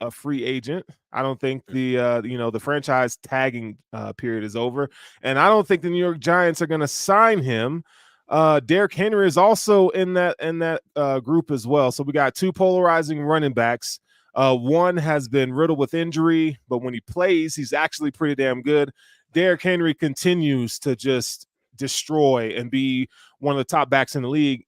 a free agent. I don't think the the franchise tagging period is over, and I don't think the New York Giants are going to sign him. Derrick Henry is also in that group as well. So we got two polarizing running backs. One has been riddled with injury, but when he plays, he's actually pretty damn good. Derrick Henry continues to just destroy and be one of the top backs in the league,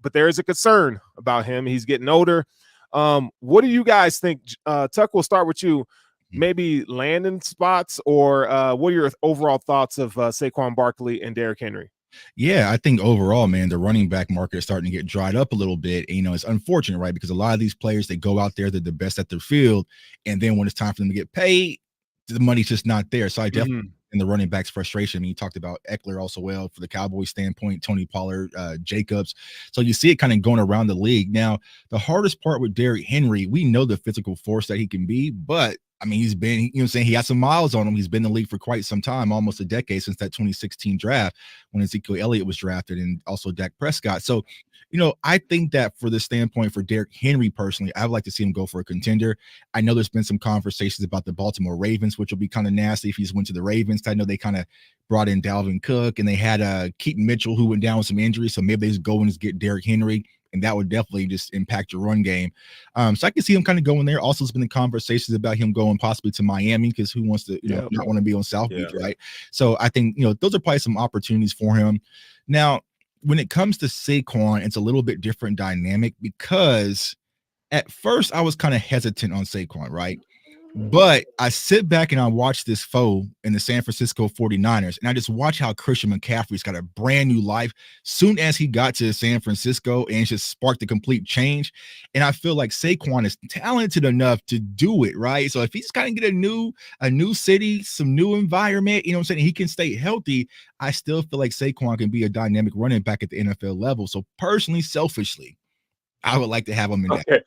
but there is a concern about him. He's getting older. What do you guys think? Tuck, we'll start with you. Maybe landing spots, or what are your overall thoughts of Saquon Barkley and Derrick Henry? Yeah, I think overall, man, the running back market is starting to get dried up a little bit. And, it's unfortunate, right? Because a lot of these players, they go out there, they're the best at their field. And then when it's time for them to get paid, the money's just not there. So I definitely in the running backs frustration. I mean, you talked about Eckler also well for the Cowboys standpoint, Tony Pollard, Jacobs. So you see it kind of going around the league. Now, the hardest part with Derrick Henry, we know the physical force that he can be, but I mean, he's been, he has some miles on him. He's been in the league for quite some time, almost a decade since that 2016 draft when Ezekiel Elliott was drafted, and also Dak Prescott. So, I think that for the standpoint for Derrick Henry personally, I would like to see him go for a contender. I know there's been some conversations about the Baltimore Ravens, which will be kind of nasty if he's went to the Ravens. I know they kind of brought in Dalvin Cook, and they had Keaton Mitchell, who went down with some injuries. So maybe they just go and just get Derrick Henry, and that would definitely just impact your run game. So I can see him kind of going there. Also, there's been the conversations about him going possibly to Miami, because who wants to, not want to be on South Beach, right? So I think, those are probably some opportunities for him. Now, when it comes to Saquon, it's a little bit different dynamic, because at first I was kind of hesitant on Saquon, right? But I sit back and I watch this foe in the San Francisco 49ers, and I just watch how Christian McCaffrey's got a brand new life soon as he got to San Francisco, and just sparked a complete change. And I feel like Saquon is talented enough to do it, right? So if he's kind of get a new city, some new environment, he can stay healthy. I still feel like Saquon can be a dynamic running back at the NFL level. So personally, selfishly, I would like to have him in that. Okay.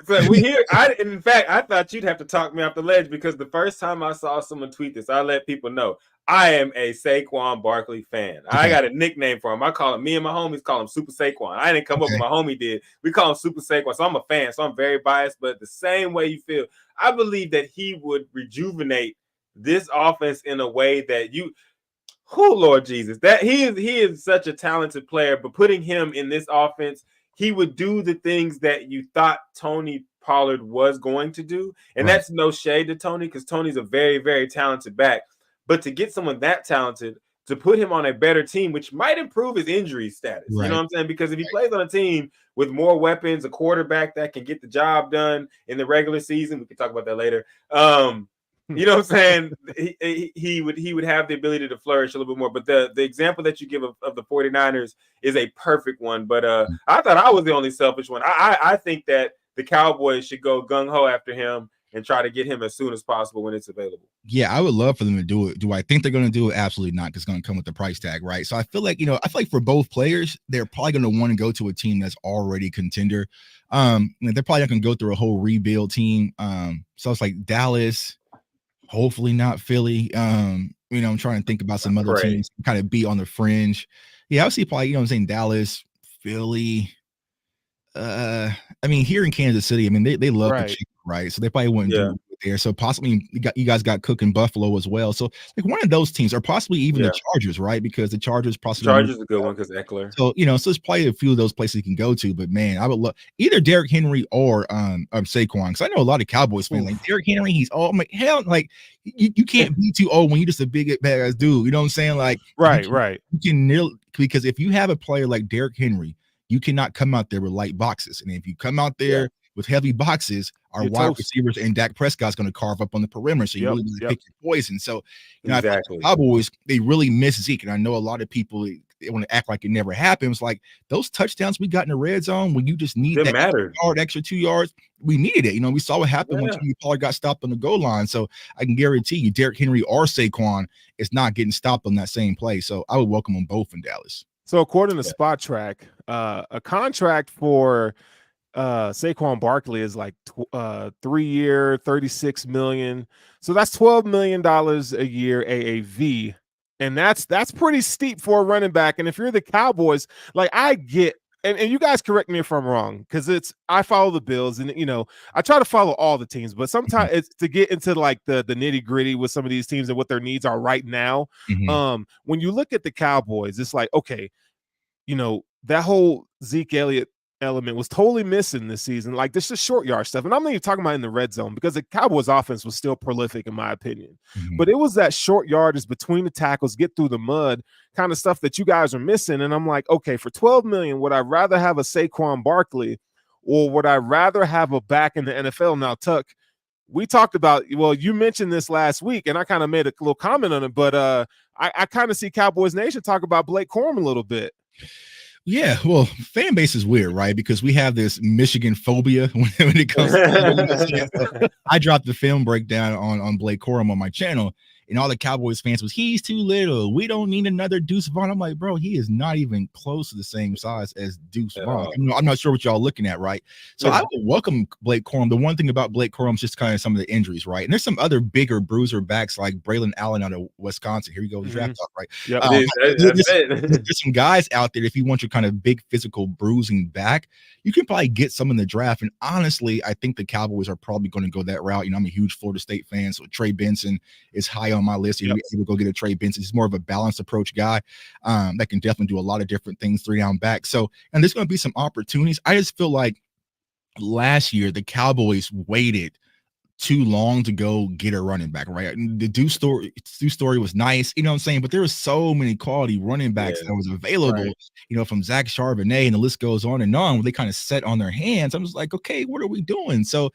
So we here. In fact, I thought you'd have to talk me off the ledge, because the first time I saw someone tweet this, I let people know I am a Saquon Barkley fan. Okay. I got a nickname for him. I call him. Me and my homies call him Super Saquon. I didn't come up with my homie did. We call him Super Saquon. So I'm a fan. So I'm very biased. But the same way you feel, I believe that he would rejuvenate this offense in a way that you. Oh, Lord Jesus, that he is such a talented player, but putting him in this offense, he would do the things that you thought Tony Pollard was going to do. And that's no shade to Tony, because Tony's a very, very talented back. But to get someone that talented, to put him on a better team, which might improve his injury status, you know what I'm saying? Because if he plays on a team with more weapons, a quarterback that can get the job done in the regular season, we can talk about that later. You know what I'm saying? He would have the ability to flourish a little bit more. But the example that you give of the 49ers is a perfect one. But I thought I was the only selfish one. I think that the Cowboys should go gung-ho after him and try to get him as soon as possible when it's available. Yeah, I would love for them to do it. Do I think they're going to do it? Absolutely not, because it's going to come with the price tag, right? So I feel like, for both players, they're probably going to want to go to a team that's already contender. They're probably not going to go through a whole rebuild team. So it's like Dallas, hopefully not Philly. I'm trying to think about some other teams kind of be on the fringe. Yeah, I would see probably, Dallas, Philly. Here in Kansas City, they love the chicken, right? So they probably wouldn't do it there. So possibly you guys got Cook in Buffalo as well. So like one of those teams, or possibly even the Chargers, right? Because the Chargers is a good one because Eckler. So so there's probably a few of those places you can go to. But man, I would love either Derrick Henry or Saquon, because I know a lot of Cowboys fans like Derrick Henry. He's all you can't be too old when you're just a big badass dude. You know what I'm saying? Like right. You can nearly, because if you have a player like Derrick Henry, you cannot come out there with light boxes. And if you come out there with heavy boxes, our wide receivers and Dak Prescott's going to carve up on the perimeter. So you really need to pick your poison. So I think the Cowboys, they really miss Zeke. And I know a lot of people, they want to act like it never happened. It's like those touchdowns we got in the red zone when you just need that extra 2 yards. We needed it. We saw what happened when Tony Pollard got stopped on the goal line. So I can guarantee you Derrick Henry or Saquon is not getting stopped on that same play. So I would welcome them both in Dallas. So according to Spot Track, a contract for Saquon Barkley is like 3 year, $36 million. So that's $12 million a year AAV. And that's pretty steep for a running back. And if you're the Cowboys, like I get and you guys correct me if I'm wrong, because I follow the Bills, and I try to follow all the teams, but sometimes it's to get into like the nitty gritty with some of these teams and what their needs are right now. When you look at the Cowboys, it's like, okay, that whole Zeke Elliott element was totally missing this season. Like, this is short yard stuff. And I'm not even talking about in the red zone, because the Cowboys offense was still prolific in my opinion. But it was that short yardage between the tackles, get through the mud kind of stuff that you guys are missing. And I'm like, okay, for $12 million, would I rather have a Saquon Barkley, or would I rather have a back in the NFL? Now, Tuck, we talked about, well, you mentioned this last week, and I kind of made a little comment on it, but I kind of see Cowboys Nation talk about Blake Corum a little bit. Yeah, well, fan base is weird, right? Because we have this Michigan phobia when it comes to I dropped the film breakdown on Blake Corum on my channel, and all the Cowboys fans was, he's too little. We don't need another Deuce Vaughn. I'm like, bro, he is not even close to the same size as Deuce Vaughn. I'm not sure what y'all looking at, right? So I would welcome Blake Corum. The one thing about Blake Corum is just kind of some of the injuries, right? And there's some other bigger bruiser backs like Braylon Allen out of Wisconsin. Here we go, the draft talk, right? There's some guys out there, if you want your kind of big physical bruising back, you can probably get some in the draft. And honestly, I think the Cowboys are probably going to go that route. I'm a huge Florida State fan, so Trey Benson is high on my list. You're able to go get a Trey Benson. He's more of a balanced approach guy that can definitely do a lot of different things 3 down back. So, and there's going to be some opportunities. I just feel like last year the Cowboys waited too long to go get a running back, right? The Deuce story was nice, you know what I'm saying? But there were so many quality running backs that was available, from Zach Charbonnet, and the list goes on and on, where they kind of set on their hands. I'm just like, okay, what are we doing? So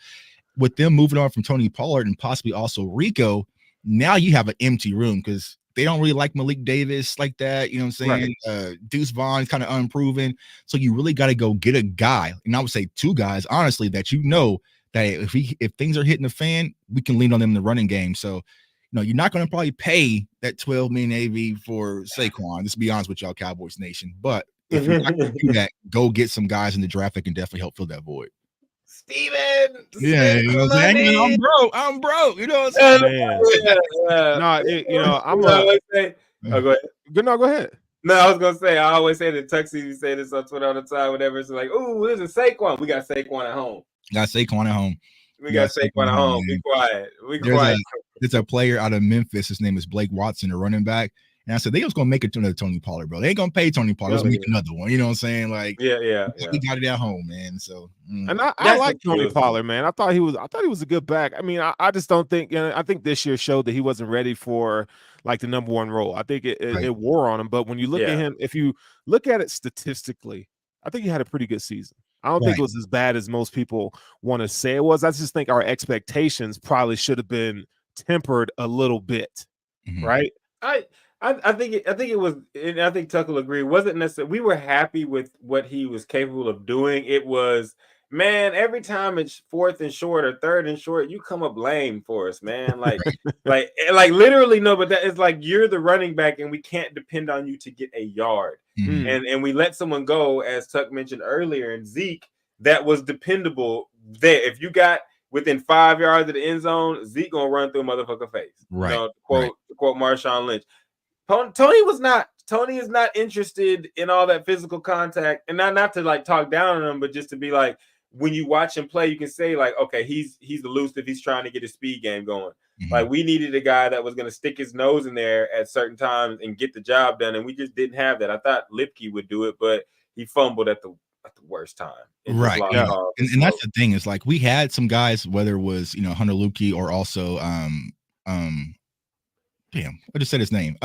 with them moving on from Tony Pollard and possibly also Rico, now you have an empty room because they don't really like Malik Davis like that. You know what I'm saying? Deuce Vaughn is kind of unproven. So you really got to go get a guy. And I would say 2 guys, honestly, that that if things are hitting the fan, we can lean on them in the running game. So, you're not going to probably pay that $12 million AV for Saquon. Let's be honest with y'all, Cowboys Nation. But if you're not going to do that, go get some guys in the draft that can definitely help fill that void. Steven. Yeah, you know what I'm saying? I'm broke. You know what I'm saying? I'm go ahead. No, go ahead. No, I was gonna say, I always say that Tuxie say this on Twitter all the time, whatever. It's like, oh, there's a Saquon. We got Saquon at home. Got Saquon at home. We got Saquon at home. Be quiet. There's a player out of Memphis. His name is Blake Watson, a running back. And I said, they was going to make it to another Tony Pollard, bro. They ain't going to pay Tony Pollard. Let's make another one. You know what I'm saying? Like, we got it at home, man. So, and I like Tony Pollard, man. I thought he was a good back. I mean, I just don't think, I think this year showed that he wasn't ready for like the number 1 role. I think it wore on him. But when you look at him, if you look at it statistically, I think he had a pretty good season. I don't think it was as bad as most people want to say it was. I just think our expectations probably should have been tempered a little bit, right? I think it was, and I think Tuck will agree. It wasn't necessarily, we were happy with what he was capable of doing. It was, man, every time it's 4th and short or 3rd and short, you come up lame for us, man. Like, like literally, no, but that is like, you're the running back and we can't depend on you to get a yard. And we let someone go, as Tuck mentioned earlier, and Zeke, that was dependable there. If you got within 5 yards of the end zone, Zeke gonna run through a motherfucker face. Right. To quote Marshawn Lynch. Tony is not interested in all that physical contact, and not to like talk down on him, but just to be like, when you watch him play, you can say like, okay, he's elusive. He's trying to get his speed game going. Like, we needed a guy that was going to stick his nose in there at certain times and get the job done, and we just didn't have that. I thought Lipke would do it, but he fumbled at the worst time. Right. Yeah. And that's the thing, is like, we had some guys, whether it was Hunter Lupke or also damn, I just said his name.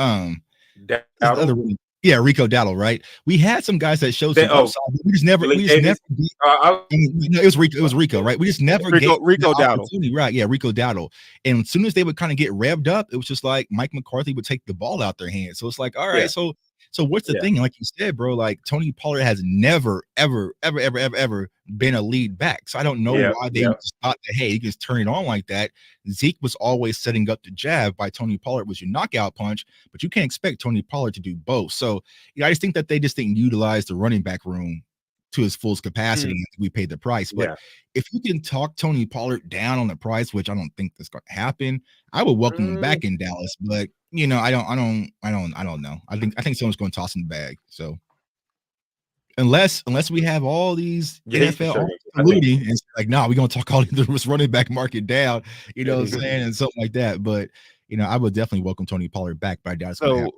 Rico Dowdle, right? We had some guys that showed some upside. We just never. It was Rico, right? We just never Rico Dowdle, right? Yeah, Rico Dowdle. And as soon as they would kind of get revved up, it was just like Mike McCarthy would take the ball out their hands. So it's like, all right, so what's the thing? Like you said, bro, like Tony Pollard has never, ever been a lead back. So I don't know why they just thought that, hey, you can just turn it on like that. Zeke was always setting up the jab by Tony Pollard was your knockout punch, but you can't expect Tony Pollard to do both. So I just think that they just didn't utilize the running back room to his full capacity. We paid the price. But if you can talk Tony Pollard down on the price, which I don't think that's going to happen, I would welcome him back in Dallas. But I don't know. I think someone's going to toss in the bag. So unless we have all these Yeah, he's for NFL sure. colluding, and it's like, no, we're gonna talk all the running back market down, you know what I'm saying, and something like that. But I would definitely welcome Tony Pollard back, but I doubt it's gonna happen. So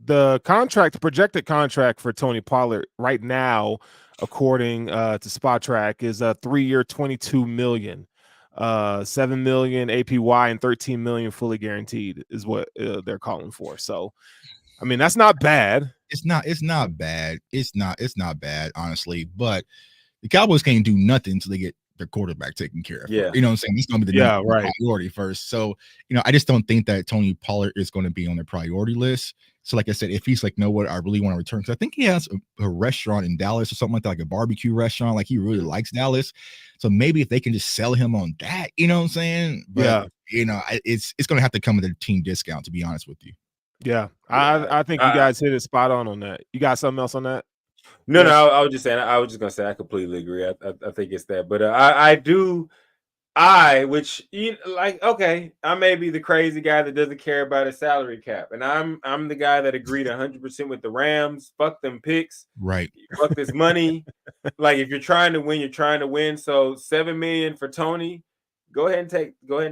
the projected contract for Tony Pollard right now, according to Spot Track, is a 3-year, $22 million, $7 million APY and $13 million fully guaranteed is what they're calling for. So, I mean, that's not bad. It's not bad. It's not bad, honestly. But the Cowboys can't do nothing until they get their quarterback taken care of. Yeah. You know what I'm saying? It's gonna be the priority first. So, I just don't think that Tony Pollard is going to be on the priority list. So, like I said, if he's like, no, what I really want to return, because I think he has a restaurant in Dallas or something like that, like a barbecue restaurant. Like he really likes Dallas. So maybe if they can just sell him on that, you know what I'm saying? But it's gonna have to come with a team discount, to be honest with you. Yeah. I think you guys hit it spot on that. You got something else on that? No, I was just saying. I was just gonna say I completely agree. I think it's that, but okay, I may be the crazy guy that doesn't care about a salary cap, and I'm the guy that agreed 100% with the Rams. Fuck them picks. Right. Fuck this money. Like if you're trying to win, you're trying to win. So $7 million for Tony. Go ahead and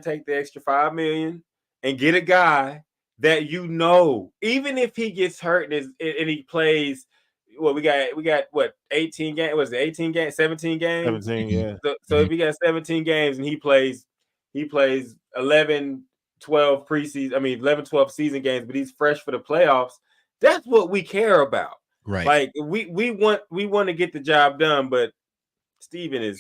take the extra $5 million and get a guy that even if he gets hurt and he plays. Well, we got what 18 games? Was it 18 games? 17 games? 17, yeah. So if he got 17 games and he plays 11, 12 preseason, 11, 12 season games, but he's fresh for the playoffs. That's what we care about. Right. Like we want to get the job done, but Steven is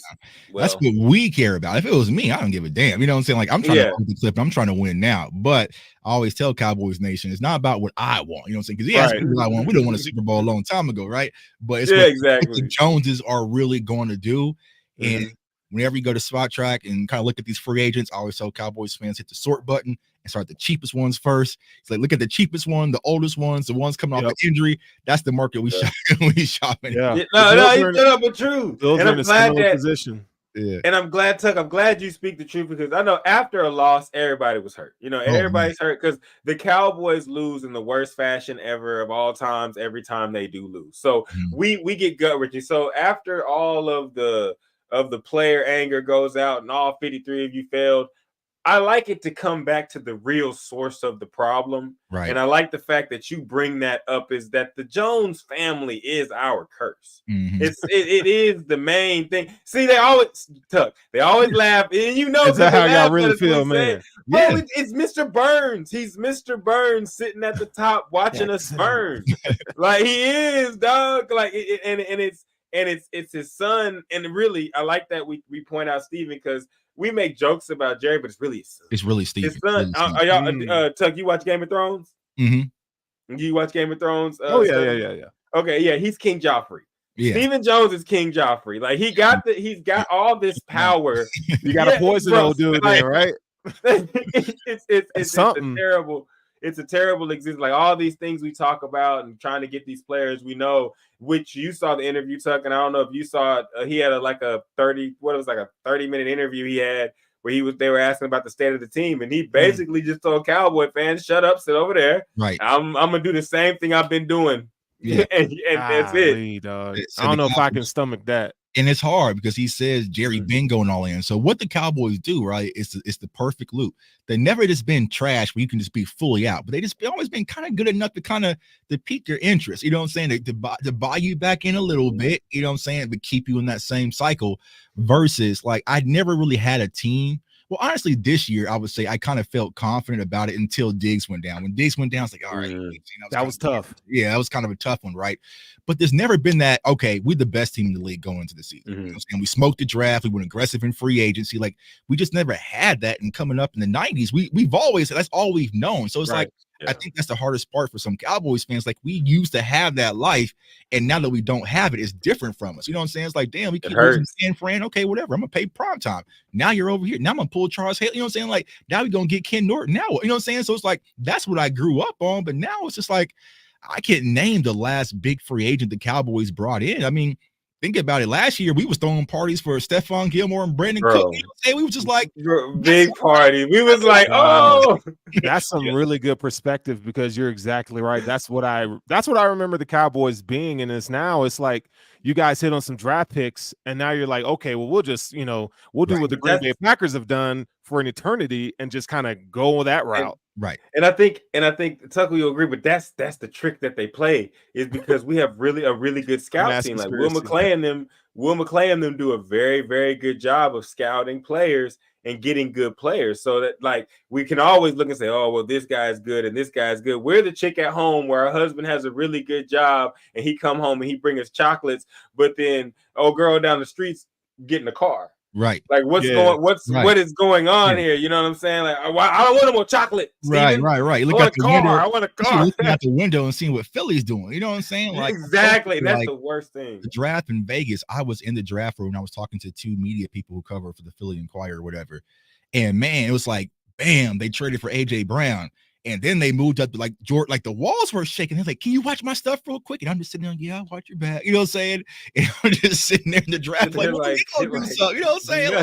that's what we care about. If it was me, I don't give a damn. You know what I'm saying? Like I'm trying to the clip, I'm trying to win now. But I always tell Cowboys Nation, it's not about what I want. You know what I'm saying? Because what I want. We don't want a Super Bowl a long time ago, right? But it's what the Joneses are really going to do. And whenever you go to Spot Track and kind of look at these free agents, I always tell Cowboys fans, hit the sort button and start the cheapest ones first. It's like, look at the cheapest one, the oldest ones, the ones coming off the injury. That's the market we shopping. Yeah. No, he's still up with truth. And I'm glad that position. Yeah. And I'm glad you speak the truth, because I know after a loss, everybody was hurt. Everybody's hurt because the Cowboys lose in the worst fashion ever of all times every time they do lose. So we get gut wrenching. So after all of the player anger goes out and all 53 of you failed, I like it to come back to the real source of the problem. Right. And I like the fact that you bring that up, is that the Jones family is our curse. It is the main thing. See, they always laugh. And that's how y'all really feel, man. Well, it's Mr. Burns. He's Mr. Burns sitting at the top watching us burn. Like he is, dog. Like it's his son. And really, I like that we point out Steven, because we make jokes about Jerry, but it's really Steven. His son. Are y'all Tuck, you watch Game of Thrones? Mm-hmm. You watch Game of Thrones? Yeah. Okay, yeah, he's King Joffrey. Yeah. Stephen Jones is King Joffrey. Like he's got all this power. You got a poison old dude there, right? It's something terrible. It's a terrible existence. Like all these things we talk about and trying to get these players we know, which you saw the interview, Tuck, and I don't know if you saw it. He had a 30-minute interview he had where they were asking about the state of the team, and he basically just told Cowboy fans, "Shut up, sit over there. Right. I'm gonna do the same thing I've been doing." Yeah, and that's it. Dog. I don't know if I can stomach that. And it's hard because he says Jerry been going all in. So what the Cowboys do, right, is the perfect loop. They never just been trash where you can just be fully out, but they just always been kind of good enough to pique your interest. You know what I'm saying? To buy you back in a little bit, you know what I'm saying, but keep you in that same cycle. Versus, like, I never really had a team. Well, honestly, this year, I would say I kind of felt confident about it until Diggs went down. When Diggs went down, it's like, all right. That was tough. Yeah, that was kind of a tough one, right? But there's never been that, okay, we're the best team in the league going into the season. You know what I'm saying? We smoked the draft. We went aggressive in free agency. Like, we just never had that. And coming up in the 90s, we've always, that's all we've known. So it's like, I think that's the hardest part for some Cowboys fans. Like, we used to have that life, and now that we don't have it, it's different from us. You know what I'm saying? It's like, damn, we keep losing San Fran. Okay, whatever. I'm gonna pay prime time. Now you're over here. Now I'm gonna pull Charles Haley. You know what I'm saying? Like, now we're gonna get Ken Norton. Now, you know what I'm saying? So it's like, that's what I grew up on. But now it's just like, I can't name the last big free agent the Cowboys brought in. I mean, think about it. Last year, we was throwing parties for Stephon Gilmore and Brandon Bro. Cook. You know what I'm saying? We was just like, big party. We was like, oh, that's some really good perspective, because you're exactly right. That's what I remember the Cowboys being, and it's like you guys hit on some draft picks, and now you're like, okay, well, we'll just, we'll do what the Green Bay Packers have done for an eternity and just kind of go that route. Right. And I think Tucker, you'll agree, but that's the trick that they play, is because we have a really good scout team. Like Will McClay and them do a very, very good job of scouting players and getting good players, so that like we can always look and say, oh, well, this guy's good and this guy's good. We're the chick at home where our husband has a really good job and he come home and he bring us chocolates, but then old girl down the streets getting a car. Right. Like what is going on here? You know what I'm saying? Like I don't want no more chocolate. Steven. Right. Look at the window. I want a car. Looking out the window and seeing what Philly's doing. You know what I'm saying? Like exactly. That's the worst thing. The draft in Vegas. I was in the draft room and I was talking to two media people who cover for the Philly Inquirer or whatever. And man, it was like, bam, they traded for AJ Brown. And then they moved up to like Jordan, like the walls were shaking. They're like, can you watch my stuff real quick? And I'm just sitting there, yeah, I'll watch your back. You know what I'm saying? And I'm just sitting there in the draft, like, you know what I'm saying?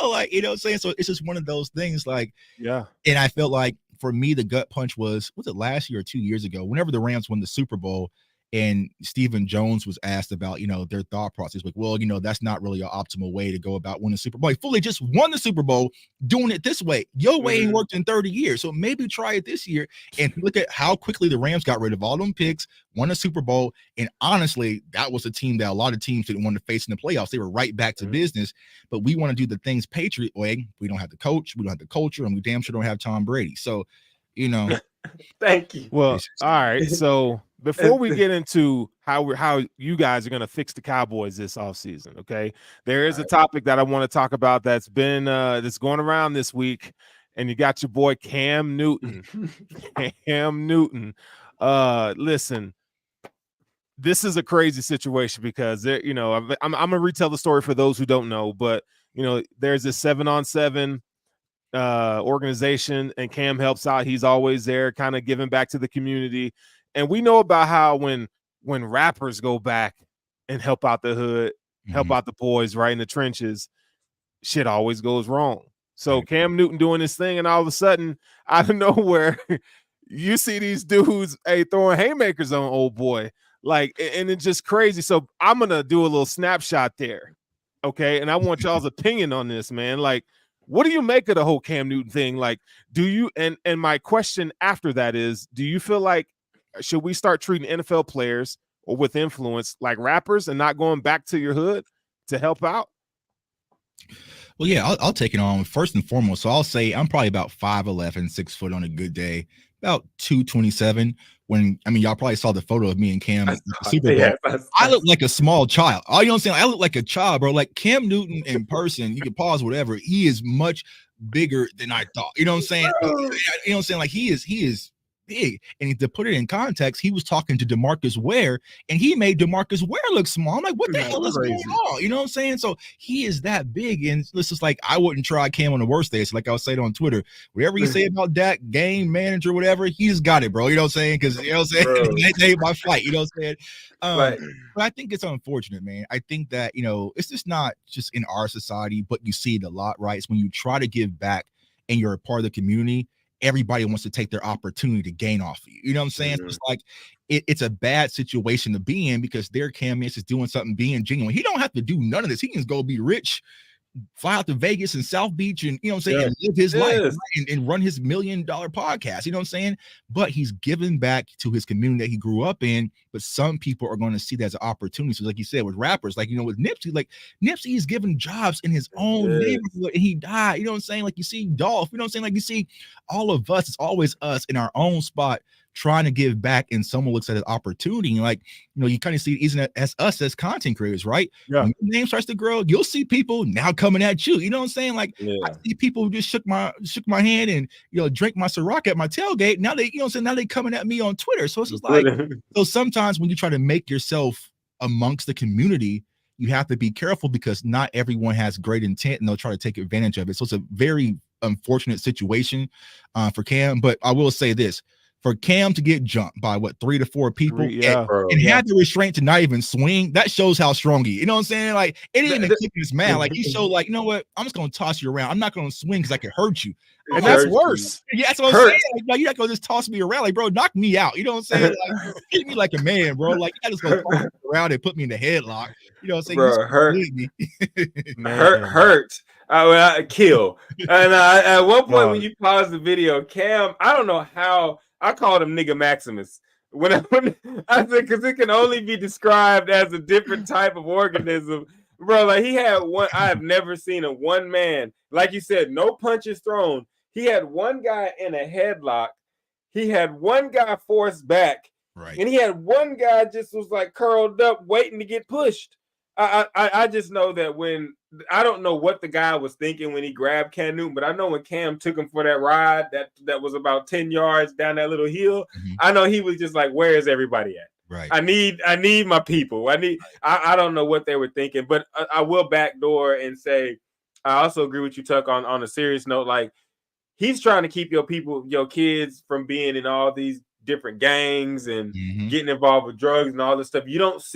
Like, you know what I'm saying? So it's just one of those things, like, yeah. And I felt like for me, the gut punch was it last year or 2 years ago, whenever the Rams won the Super Bowl, and Stephen Jones was asked about, their thought process. Like, well, that's not really an optimal way to go about winning the Super Bowl. Like, Fully just won the Super Bowl doing it this way. Your way ain't worked in 30 years. So maybe try it this year. And look at how quickly the Rams got rid of all them picks, won a Super Bowl. And honestly, that was a team that a lot of teams didn't want to face in the playoffs. They were right back to business. But we want to do the things Patriot way. We don't have the coach. We don't have the culture. And we damn sure don't have Tom Brady. So, Thank you. Well, all right. So before we get into how you guys are going to fix the Cowboys this offseason, okay, there is a topic that I want to talk about that's been that's going around this week, and you got your boy Cam Newton. Cam Newton. Listen, this is a crazy situation because I'm gonna retell the story for those who don't know, but there's this 7-on-7 organization, and Cam helps out. He's always there, kind of giving back to the community. And we know about how when rappers go back and help out the hood, help out the boys right in the trenches, shit always goes wrong. So Cam Newton doing his thing, and all of a sudden, out of nowhere, you see these dudes throwing haymakers on old boy. Like, and it's just crazy. So I'm gonna do a little snapshot there. Okay. And I want y'all's opinion on this, man. Like, what do you make of the whole Cam Newton thing? Like, do you, and my question after that is, do you feel like, should we start treating NFL players or with influence like rappers and not going back to your hood to help out? Well, yeah, I'll take it on first and foremost. So I'll say I'm probably about 5'11", 6 foot on a good day, about 227. Y'all probably saw the photo of me and Cam at the Super Bowl. I look like a small child. You know what I'm saying? I look like a child, bro. Like Cam Newton in person, you can pause whatever. He is much bigger than I thought. You know what I'm saying? You know what I'm saying? Like he is big. And to put it in context, he was talking to DeMarcus Ware, and he made DeMarcus Ware look small. I'm like, what the hell is going on? You know what I'm saying? So he is that big, and it's just like I wouldn't try Cam on the worst days. So like I was saying on Twitter, whatever you say about Dak, game manager, whatever, he just got it, bro. You know what I'm saying? Because you know what I'm saying, they my fight. You know what I'm saying? But I think it's unfortunate, man. I think that it's just not just in our society, but you see it a lot, right? It's when you try to give back and you're a part of the community, everybody wants to take their opportunity to gain off of you. You know what I'm saying? So it's like it's a bad situation to be in because their Cam is doing something, being genuine. He don't have to do none of this. He can just go be rich, fly out to Vegas and South Beach and and live his life, right? and run his $1 million podcast. You know what I'm saying? But he's giving back to his community that he grew up in. But some people are going to see that as an opportunity. So like you said, with rappers, like with Nipsey, like Nipsey is giving jobs in his own neighborhood, and he died. You know what I'm saying? Like you see Dolph, you know what I'm saying? Like you see all of us, it's always us in our own spot trying to give back, and someone looks at an opportunity, and like you kind of see it isn't as us as content creators, right? Yeah. When your name starts to grow, you'll see people now coming at you. You know what I'm saying? Like I see people who just shook my hand and drank my Ciroc at my tailgate. Now they, now they coming at me on Twitter. So it's just like so sometimes when you try to make yourself amongst the community, you have to be careful because not everyone has great intent and they'll try to take advantage of it. So it's a very unfortunate situation for Cam. But I will say this. for Cam to get jumped by 3 to 4 people and have the restraint to not even swing, that shows how strong he, you know what I'm saying? Like, it didn't even keep his man. Like, he showed, like, you know what? I'm just gonna toss you around. I'm not gonna swing because I can hurt you. And that's worse. Yeah, that's what I'm saying. Like, you're not gonna just toss me around. Like, bro, knock me out. You know what I'm saying? Like, hit me like a man, bro. Like, you just gonna toss me around and put me in the headlock. You know what I'm saying? Bro, hurt. Kill. And at one point when you pause the video, Cam, I don't know how I called him nigga Maximus. When I said, because it can only be described as a different type of organism. Bro, like he had one, I have never seen a one man, like you said, no punches thrown. He had one guy in a headlock. He had one guy forced back. Right. And he had one guy just was like curled up waiting to get pushed. I just know that when I don't know what the guy was thinking when he grabbed Cam Newton, but I know when Cam took him for that ride that was about 10 yards down that little hill, I know he was just like, where is everybody at? Right. I need my people. I don't know what they were thinking, but I will backdoor and say I also agree with you, Tuck, on a serious note. Like, he's trying to keep your people, your kids, from being in all these different gangs and getting involved with drugs and all this stuff. Unless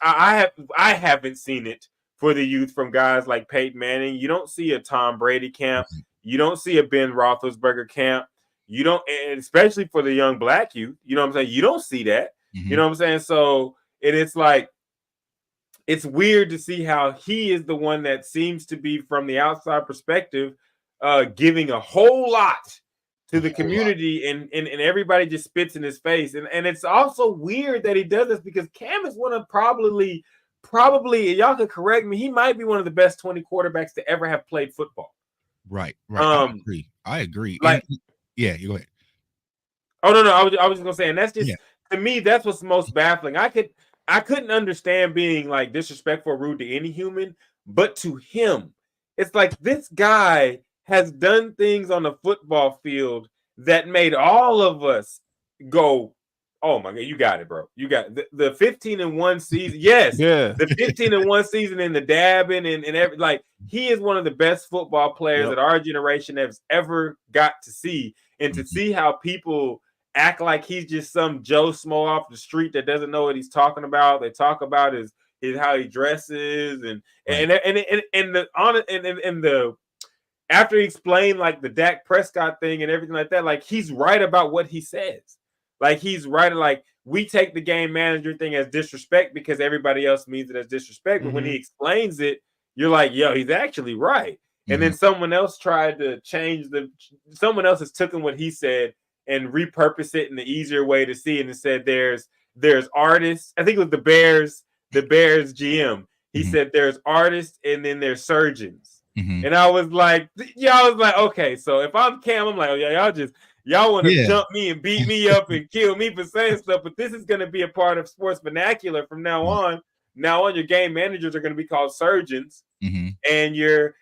I haven't seen it for the youth from guys like Peyton Manning. You don't see a Tom Brady camp. You don't see a Ben Roethlisberger camp. You don't, and especially for the young black youth, you know what I'm saying? You don't see that. You know what I'm saying? So it's like, it's weird to see how he is the one that seems to be, from the outside perspective, giving a whole lot to the community, and everybody just spits in his face. And it's also weird that he does this because Cam is one of probably, y'all could correct me, he might be one of the best 20 quarterbacks to ever have played football. Right. I agree. Like, yeah, you go ahead. Oh no, I was just gonna say, and that's just to me, that's what's most baffling. I couldn't understand being like disrespectful or rude to any human, but to him, it's like this guy has done things on the football field that made all of us go, oh my God, you got it, bro. You got the 15-1 season. Yes, the 15-1 season in the dabbing and every, like, he is one of the best football players that our generation has ever got to see. And to see how people act like he's just some Joe Smo off the street that doesn't know what he's talking about. They talk about is how he dresses and after he explained like the Dak Prescott thing and everything like that, like he's right about what he says. Like he's right. Like, we take the game manager thing as disrespect because everybody else means it as disrespect. But when he explains it, you're like, yo, he's actually right. And then someone else tried to someone else has taken what he said and repurposed it in the easier way to see it and said there's artists. I think it was the Bears GM. He said there's artists and then there's surgeons. And I was like, okay, so if I'm Cam, I'm like, oh yeah, y'all want to jump me and beat me up and kill me for saying stuff, but this is going to be a part of sports vernacular from now on. Now on, your game managers are going to be called surgeons, and your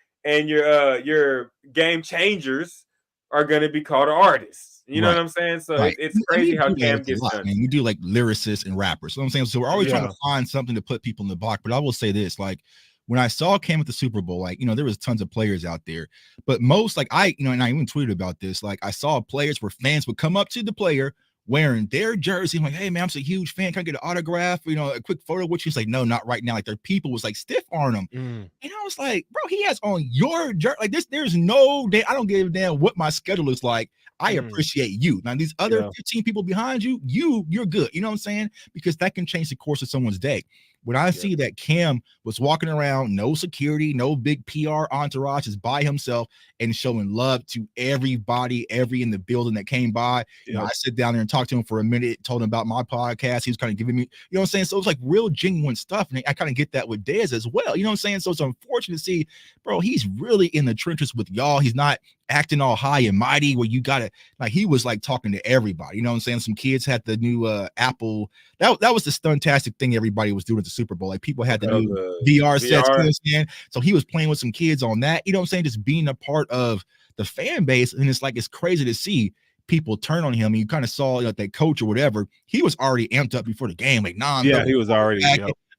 game changers are going to be called artists. You know what I'm saying? So it's crazy how Cam gets done. Man, we do like lyricists and rappers. So I'm saying, so we're always trying to find something to put people in the box. But I will say this, like, when I saw Cam at the Super Bowl, like, there was tons of players out there, but most, like, and I even tweeted about this, like, I saw players where fans would come up to the player wearing their jersey. I'm like, hey man, I'm a huge fan. Can I get an autograph? A quick photo with you? He's like, no, not right now. Like, their people was like stiff arm him. And I was like, bro, he has on your jersey. Like, there's no day. I don't give a damn what my schedule is like. I appreciate you. Now, these other 15 people behind you, you're good. You know what I'm saying? Because that can change the course of someone's day. When I see that Cam was walking around, no security, no big PR entourage, just by himself and showing love to everybody, in the building that came by. I sit down there and talked to him for a minute, told him about my podcast. He was kind of giving me, you know what I'm saying? So it was like real genuine stuff. And I kind of get that with Dez as well. You know what I'm saying? So it's unfortunate to see, bro, he's really in the trenches with y'all. He's not acting all high and mighty where you got to, like, he was like talking to everybody. You know what I'm saying? Some kids had the new Apple. That was the stuntastic thing everybody was doing at the Super Bowl. Like, people had the new VR sets. You know what I'm saying? So he was playing with some kids on that. You know what I'm saying? Just being a part of the fan base. And it's like, it's crazy to see people turn on him. And you kind of saw like that coach or whatever. He was already amped up before the game. Like, nah, he was already.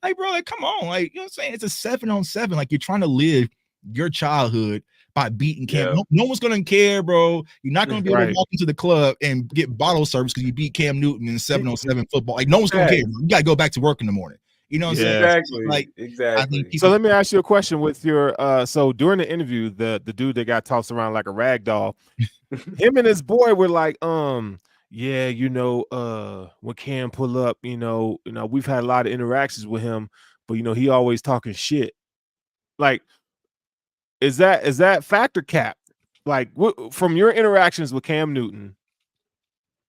Like, bro, like, come on. Like, you know what I'm saying? It's a 7-on-7. Like, you're trying to live your childhood by beating Cam. No one's gonna care, bro. You're not gonna be able to walk into the club and get bottle service because you beat Cam Newton in 7-on-7 football. Like no one's gonna care. Bro. You gotta go back to work in the morning. You know what I'm saying? Exactly. Like exactly. I think so let me ask you a question with your so during the interview, the dude that got tossed around like a rag doll, him and his boy were like, yeah, when Cam pull up, we've had a lot of interactions with him, but he always talking shit. Like, is that factor cap? Like, from your interactions with Cam Newton,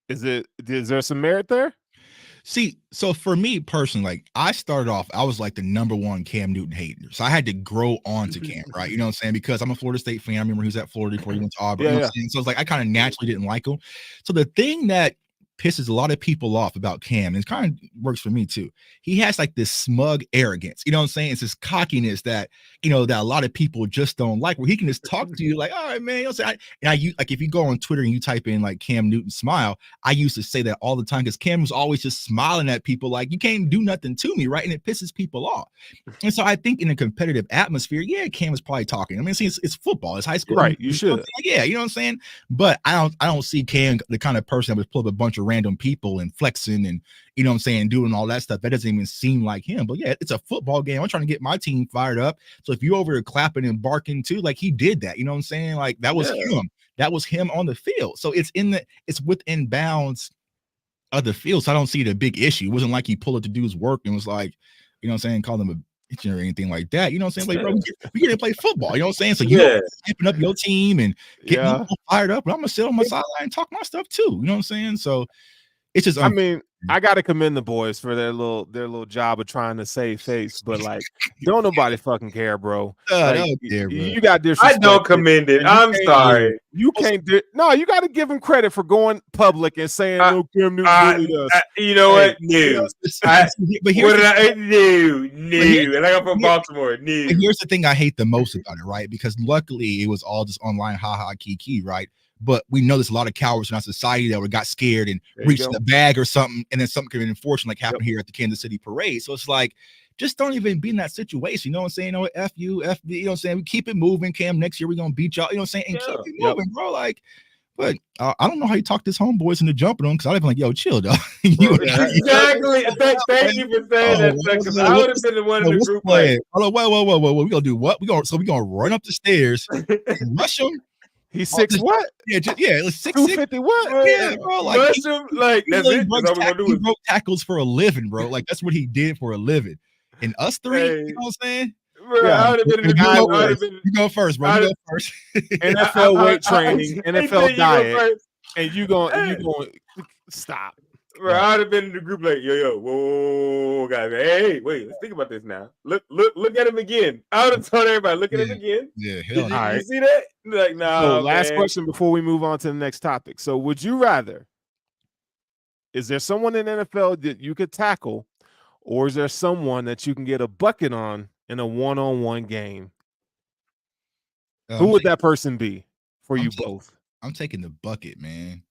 is there some merit there? See, so for me personally, like I started off, I was like the number one Cam Newton hater. So I had to grow on to Cam, right? You know what I'm saying? Because I'm a Florida State fan. I remember he was at Florida before he went to Auburn. You know what I'm saying? So it's like I kind of naturally didn't like him. So the thing that pisses a lot of people off about Cam, and it kind of works for me too. He has like this smug arrogance, you know what I'm saying? It's this cockiness that, that a lot of people just don't like, where he can just talk to you like, all right, man, like if you go on Twitter and you type in like Cam Newton smile, I used to say that all the time because Cam was always just smiling at people like, you can't do nothing to me, right? And it pisses people off. And so I think in a competitive atmosphere, Cam is probably talking. I mean, it's football, it's high school, right? You should, you know what I'm saying? But I don't see Cam the kind of person that would pull up a bunch of random people and flexing and you know what I'm saying, doing all that stuff. That doesn't even seem like him. But yeah, it's a football game. I'm trying to get my team fired up. So if you over there clapping and barking too, like he did that, you know what I'm saying? Like that was him. That was him on the field. So it's within bounds of the field. So I don't see the big issue. It wasn't like he pulled up to do his work and was like, you know what I'm saying, call them a bitch or anything like that. You know what I'm saying? Like, bro, we get to play football. You know what I'm saying? So you hyping up your team and getting fired up. But I'm gonna sit on my sideline and talk my stuff too. You know what I'm saying? So it's just I mean, I gotta commend the boys for their little job of trying to save face, but like, don't nobody fucking care, bro. Like, you got disrespect. I don't commend it. I'm sorry. You can't do. No, you got to give him credit for going public and saying, "No, Cam Newton bullied us." You know what? New. But here's new. And I got from Baltimore. New. And here's the thing I hate the most about it, right? Because luckily it was all just online, haha, kiki, right? But we know there's a lot of cowards in our society that got scared and reached the bag or something, and then something could be unfortunate, like happened here at the Kansas City parade. So it's like, just don't even be in that situation. You know what I'm saying? You know, F you, FB, you know what I'm saying? We keep it moving, Cam. Next year we're gonna beat y'all, you know what I'm saying? And keep it moving, bro. Like, but I don't know how you talk this homeboys into jumping on because I'd be like, yo, chill, dog. Exactly. Thank you for saying that. Because I would have been the one in the group like, whoa. We gonna do what? We gonna run up the stairs and rush them. He's 6 what? Yeah, it's 6'6". 250 what? Yeah, bro. Like, that's it. That's all we're gonna do. He broke tackles for a living, bro. Like that's what he did for a living. And us three, you know what I'm saying? Bro, I would have been in the group. You go first, bro. You go first. NFL weight training, NFL diet, and you going stop. Bro, I would have been in the group like, whoa, guys. Hey, wait, let's think about this now. Look at him again. I would have told everybody, look at him again. Yeah, you see that? Like, nah. So last question before we move on to the next topic. So would you rather, is there someone in NFL that you could tackle, or is there someone that you can get a bucket on in a one-on-one game? Who would that person be for you both? I'm taking the bucket, man.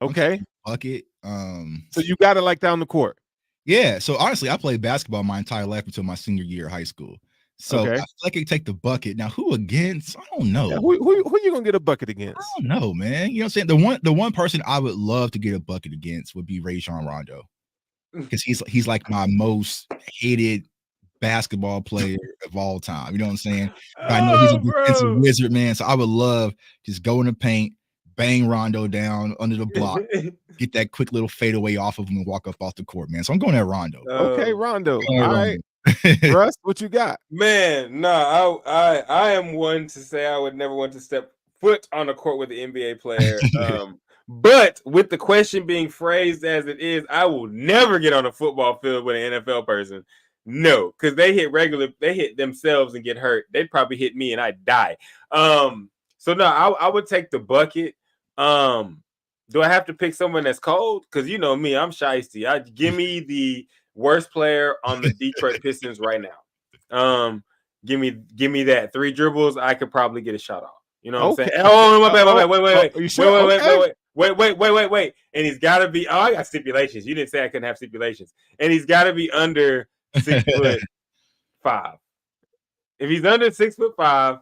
Okay. Bucket. So you got it like down the court. Yeah. So honestly, I played basketball my entire life until my senior year of high school. So I feel like I can take the bucket. Now, who against? I don't know. Yeah, who you gonna get a bucket against? I don't know, man. You know what I'm saying? The one person I would love to get a bucket against would be Rajon Rondo. Because he's like my most hated basketball player of all time. You know what I'm saying? I know he's a defensive wizard, man. So I would love just go in the paint, bang Rondo down under the block, get that quick little fadeaway off of him and walk up off the court, man. So I'm going at Rondo. Okay, Rondo. All right. Russ, what you got? Man, no, I am one to say I would never want to step foot on the court with an NBA player. But with the question being phrased as it is, I will never get on a football field with an NFL person. No, because they hit themselves and get hurt. They'd probably hit me and I'd die. So no, I would take the bucket. Do I have to pick someone that's cold? Because you know me, I'm shiesty. Give me the worst player on the Detroit Pistons right now. Give me that 3 dribbles. I could probably get a shot off. You know what I'm saying? Oh, my bad. Wait. Are you sure? Wait. And he's got to be. Oh, I got stipulations. You didn't say I couldn't have stipulations. And he's got to be under 6'5". If he's under 6'5",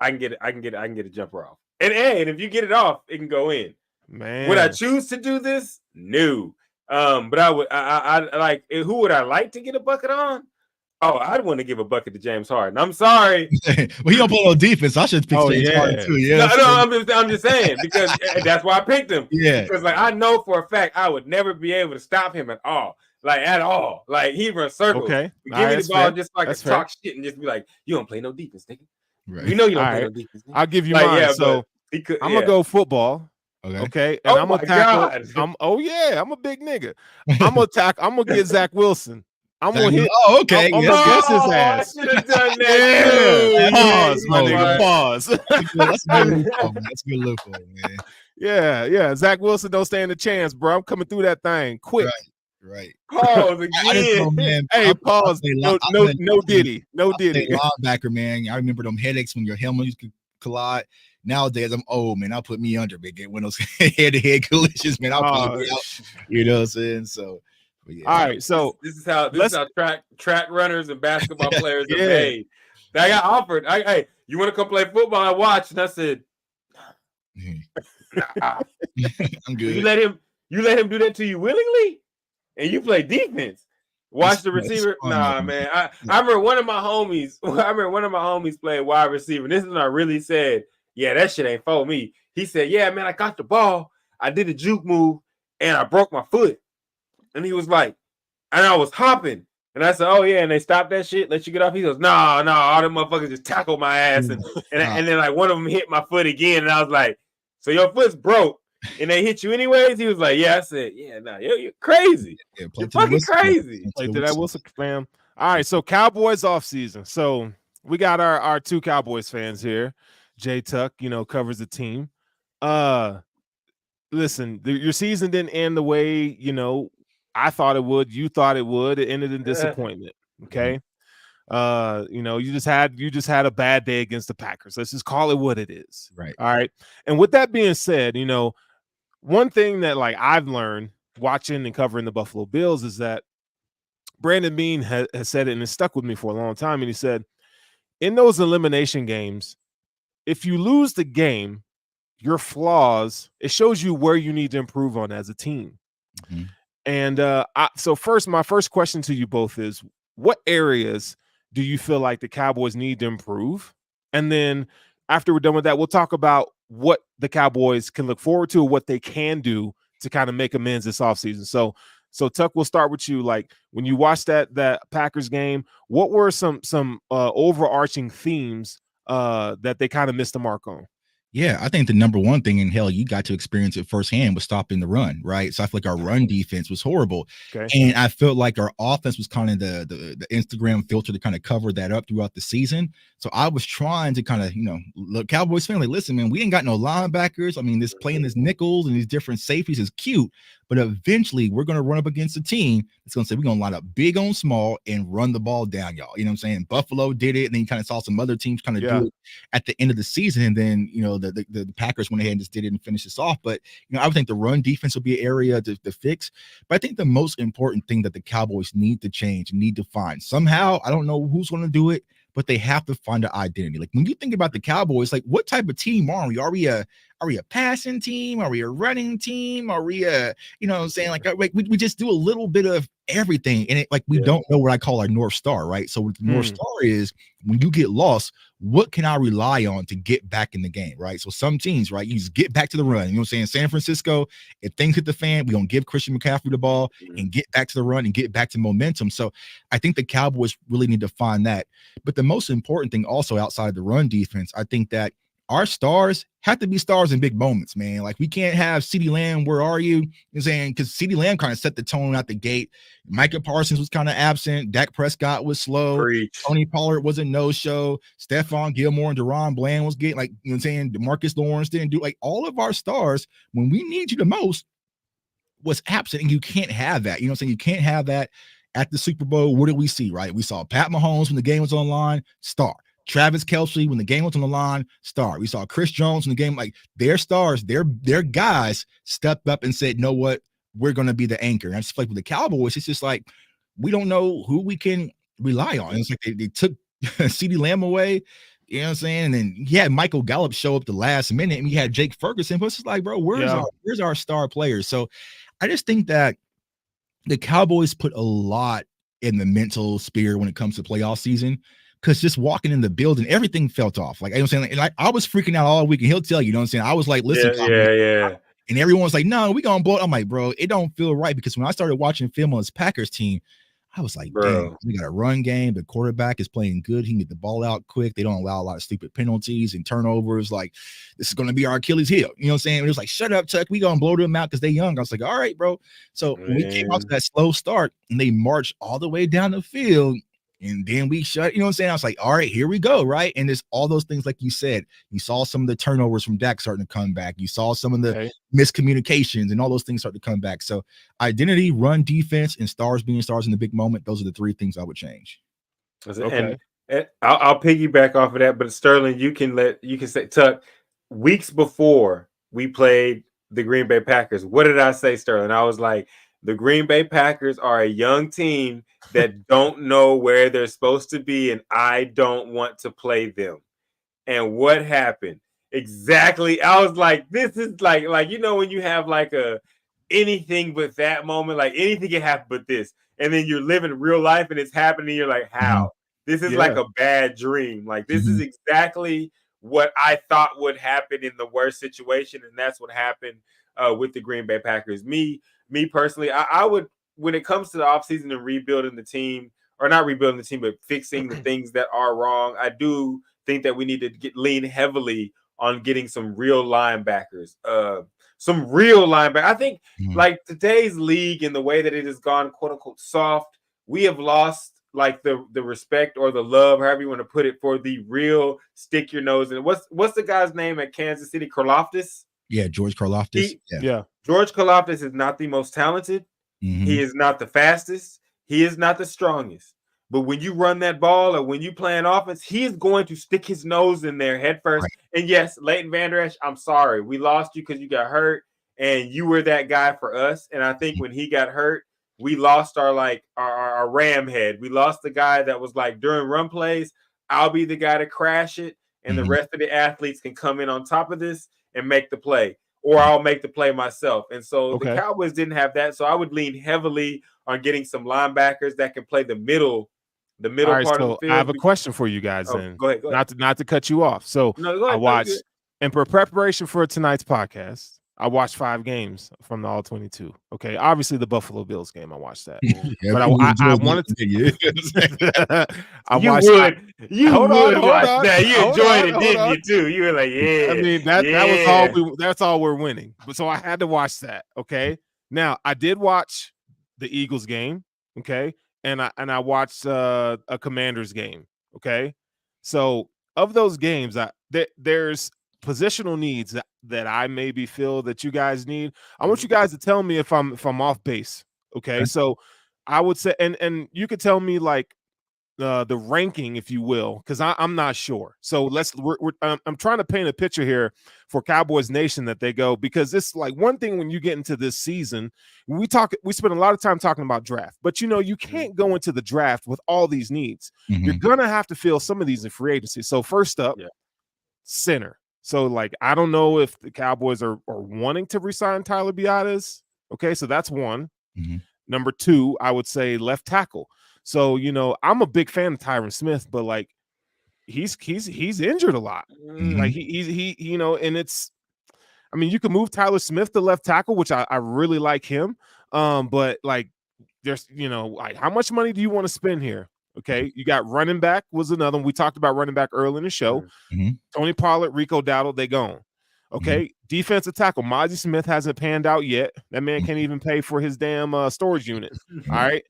I can get it. I can get a jumper off. And if you get it off, it can go in. Man, would I choose to do this? No. But I would. I like. Who would I like to get a bucket on? Oh, I'd want to give a bucket to James Harden. I'm sorry. Well, he don't play no defense. I should pick James Harden too. Yeah. I'm just saying because that's why I picked him. Yeah. Because like I know for a fact I would never be able to stop him at all. Like at all. Like he runs circles. Okay. Give me the ball fair. just like that's talk shit and just be like, you don't play no defense, nigga. Right. You know you don't All play right. no defense. Nigga. I'll give you Like, mine. yeah, So he could, I'm gonna go football. Okay. And Oh I'm my gonna tackle. God. I'm a big nigga. I'm gonna get Zach Wilson. I'm gonna hit. Oh, okay. I'm yes. gonna guess his I ass. should have done that. Yeah. Pause, my Oh, nigga. right. Pause. That's a good look for him. That's a good look for him, man. Yeah. Zach Wilson don't stand a chance, bro. I'm coming through that thing quick. Right. Pause I just know, again. man. Hey, pause. No Diddy. No I'll say Diddy. linebacker, man. I remember them headaches when your helmet used to collide. Nowadays, I'm old, man. I'll put me under big when those head-to-head collisions, man. I'll put me out. You know what I'm saying? So, yeah. All right. So this is how track runners and basketball players are Yeah. made. I got offered. Hey, you want to come play football? I watched, and I said, nah. I'm good. You let him do that to you willingly, and you play defense. Watch the receiver. Nah, man. I remember one of my homies played wide receiver. And this is when I really said, yeah, that shit ain't for me. He said, yeah, man, I got the ball. I did a juke move, and I broke my foot. And he was like, and I was hopping. And I said, oh, yeah, and they stopped that shit, let you get off. He goes, no, all them motherfuckers just tackled my ass. And then, like, one of them hit my foot again. And I was like, so your foot's broke, and they hit you anyways? He was like, yeah. I said, yeah, no, you're crazy. Yeah, you're fucking crazy. Play to that Wilson fam. All right, so Cowboys off season. So we got our two Cowboys fans here. Jay Tuck, covers the team. Listen, your season didn't end the way, I thought it would. You thought it would. It ended in disappointment. Okay. You just had a bad day against the Packers. Let's just call it what it is. Right. All right. And with that being said, one thing that like I've learned watching and covering the Buffalo Bills is that Brandon Beane has said it, and it stuck with me for a long time. And he said, in those elimination games, if you lose the game, your flaws, it shows you where you need to improve on as a team. Mm-hmm. And my first question to you both is, what areas do you feel like the Cowboys need to improve? And then after we're done with that, we'll talk about what the Cowboys can look forward to, what they can do to kind of make amends this offseason. So Tuck, we'll start with you. Like when you watched that Packers game, what were some overarching themes that they kind of missed the mark on? Yeah, I think the number one thing, and hell, you got to experience it firsthand, was stopping the run, right? So I feel like our run defense was horrible. Okay. And I felt like our offense was kind of the Instagram filter to kind of cover that up throughout the season. So I was trying to kind of, look, Cowboys family, listen, man, we ain't got no linebackers. I mean, this playing this nickels and these different safeties is cute, but eventually we're going to run up against a team that's going to say we're going to line up big on small and run the ball down, y'all. You know what I'm saying? Buffalo did it, and then you kind of saw some other teams kind of do it at the end of the season, and then, the Packers went ahead and just did it and finished this off. But, I would think the run defense will be an area to fix. But I think the most important thing that the Cowboys need to change, need to find somehow, I don't know who's going to do it, but they have to find an identity. Like when you think about the Cowboys, like what type of team are we? Are we a passing team? Are we a running team? Are we like we just do a little bit of everything, and it we don't know what I call our North Star, right? So what the North Star is, when you get lost, what can I rely on to get back in the game, right? So some teams, right, you just get back to the run. You know what I'm saying? San Francisco, if things hit the fan, we're gonna give Christian McCaffrey the ball and get back to the run and get back to momentum. So I think the Cowboys really need to find that. But the most important thing also outside of the run defense, I think that our stars have to be stars in big moments, man. Like we can't have CeeDee Lamb, where are you? You know what I'm saying? Because CeeDee Lamb kind of set the tone out the gate. Micah Parsons was kind of absent. Dak Prescott was slow. Preach. Tony Pollard was a no-show. Stephon Gilmore and Deron Bland was getting DeMarcus Lawrence didn't do all of our stars when we need you the most was absent, and you can't have that. You know what I'm saying? You can't have that at the Super Bowl. What did we see, right? We saw Pat Mahomes when the game was online, star. Travis Kelce, when the game was on the line, star. We saw Chris Jones in the game, their stars, their guys stepped up and said, know what, we're going to be the anchor. And I just like with the Cowboys, it's just like, we don't know who we can rely on. It's like they took CeeDee Lamb away. You know what I'm saying? And then he had Michael Gallup show up the last minute, and we had Jake Ferguson. But it's just like, bro, where's our star players? So I just think that the Cowboys put a lot in the mental sphere when it comes to playoff season. Because just walking in the building, everything felt off. Like, you know what I'm saying? Like I was freaking out all week, and he'll tell you, you know what I'm saying? I was like, listen, yeah. And everyone's like, no, we gonna blow it. I'm like, bro, it don't feel right. Because when I started watching film on this Packers team, I was like, damn, we got a run game. The quarterback is playing good. He can get the ball out quick. They don't allow a lot of stupid penalties and turnovers. Like, this is going to be our Achilles heel. You know what I'm saying? It was like, shut up, Tuck. We going to blow them out because they young. I was like, all right, bro. So when we came out to that slow start and they marched all the way down the field, and then we shut, you know what I'm saying? I was like, all right, here we go, right? And there's all those things, like you said. You saw some of the turnovers from Dak starting to come back. You saw some of the miscommunications and all those things start to come back. So identity, run, defense, and stars being stars in the big moment, those are the three things I would change. Okay. And I'll piggyback off of that, but Sterling, you can say, Tuck, weeks before we played the Green Bay Packers, what did I say, Sterling? I was like, the Green Bay Packers are a young team that don't know where they're supposed to be, and I don't want to play them. And what happened? Exactly. I was like, this is like you know when you have like a anything but that moment, like anything can happen but this, and then you're living real life and it's happening. You're like, how? This is like a bad dream. Like this is exactly what I thought would happen in the worst situation, and that's what happened with the Green Bay Packers. Me personally, I would, when it comes to the offseason and rebuilding the team, or not rebuilding the team, but fixing the things that are wrong, I do think that we need to lean heavily on getting some real linebackers. I think like today's league and the way that it has gone, quote unquote, soft, we have lost like the respect or the love, however you want to put it, for the real stick your nose in. What's the guy's name at Kansas City? Karlaftis? Yeah, George Karlaftis. George Karlaftis is not the most talented. He is not the fastest. He is not the strongest. But when you run that ball or when you play an offense, he is going to stick his nose in there head first. Right. And yes, Leighton Vander Esch, I'm sorry. We lost you because you got hurt, and you were that guy for us. And I think when he got hurt, we lost our ram head. We lost the guy that was like, during run plays, I'll be the guy to crash it, and the rest of the athletes can come in on top of this and make the play, or I'll make the play myself. And so the Cowboys didn't have that. So I would lean heavily on getting some linebackers that can play the middle part of the field. I have a question for you guys then. Go ahead. Not to cut you off. So I watched, and for preparation for tonight's podcast, I watched 5 games from the All 22. Okay, obviously the Buffalo Bills game, I watched that. But I wanted to. You would watch that. You enjoyed it, didn't you? Too. You were like, yeah. I mean that was all. That's all we're winning. But so I had to watch that. Okay. Now I did watch the Eagles game. Okay, and I watched a Commanders game. Okay, so of those games, there's positional needs that I maybe feel that you guys need. I want you guys to tell me if I'm off base. Okay. So I would say, and you could tell me like the ranking, if you will, because I'm not sure. So I'm trying to paint a picture here for Cowboys Nation that they go, because it's like one thing when you get into this season, we spend a lot of time talking about draft, but you can't go into the draft with all these needs. You're gonna have to fill some of these in free agency. So first up, center. So, like, I don't know if the Cowboys are wanting to resign Tyler Biadasz. Okay, so that's one. Number 2, I would say left tackle. So, I'm a big fan of Tyron Smith, but like, he's injured a lot. Like he and it's, I mean, you can move Tyler Smith to left tackle, which I really like him. But like, there's like, how much money do you want to spend here? Okay, you got running back was another one. We talked about running back early in the show. Tony Pollard, Rico Dowdle, they gone. Okay, defensive tackle, Mozzie Smith hasn't panned out yet. That man can't even pay for his damn storage unit. All right,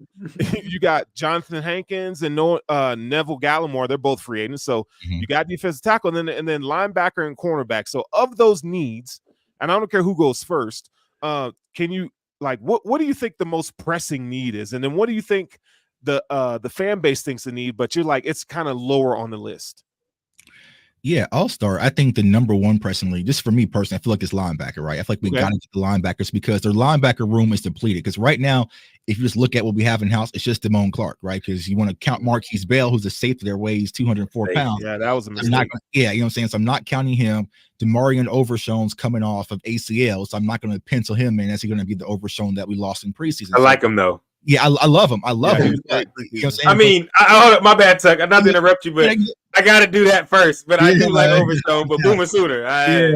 you got Jonathan Hankins and Neville Gallimore. They're both free agents. So you got defensive tackle, and then linebacker and cornerback. So of those needs, and I don't care who goes first, can you like what do you think the most pressing need is, and then what do you think the fan base thinks the need, but you're like, it's kind of lower on the list? Yeah, I'll start. I think the number one personally, just for me personally, I feel like it's linebacker, right? I feel like we got to get the linebackers because their linebacker room is depleted. Because right now, if you just look at what we have in house, it's just Damone Clark, right? Because you want to count Marquise Bell, who's a safety there, weighs 204 pounds. Yeah, that was a mistake. You know what I'm saying? So I'm not counting him. Demarion Overshown's coming off of ACL, so I'm not going to pencil him in as he's going to be the Overshown that we lost in preseason. I like him though. Yeah, I love him. I love him. But, you know what I'm saying? hold up, my bad, Tuck. Not to interrupt you, but I got to do that first. But I do like Overstone, but Boomer Sooner. Yeah.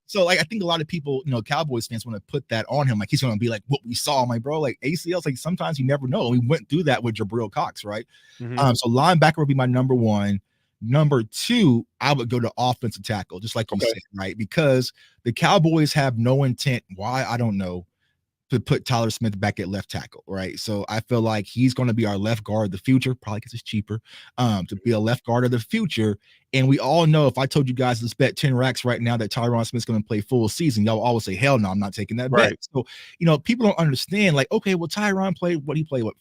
So, like, I think a lot of people, you know, Cowboys fans want to put that on him. Like, he's going to be like what we saw. I'm like, bro, like ACLs, like sometimes you never know. We went through that with Jabril Cox, right? So linebacker would be my number one. Number two, I would go to offensive tackle, just like you said, right? Because the Cowboys have no intent. Why? I don't know. To put Tyler Smith back at left tackle, right? So I feel like he's going to be our left guard of the future, probably because it's cheaper, to be a left guard of the future. And we all know, if I told you guys let's bet 10 racks right now that Tyron Smith's going to play full season, y'all always say, hell no, I'm not taking that bet. So, you know, people don't understand, like, okay, well, Tyron played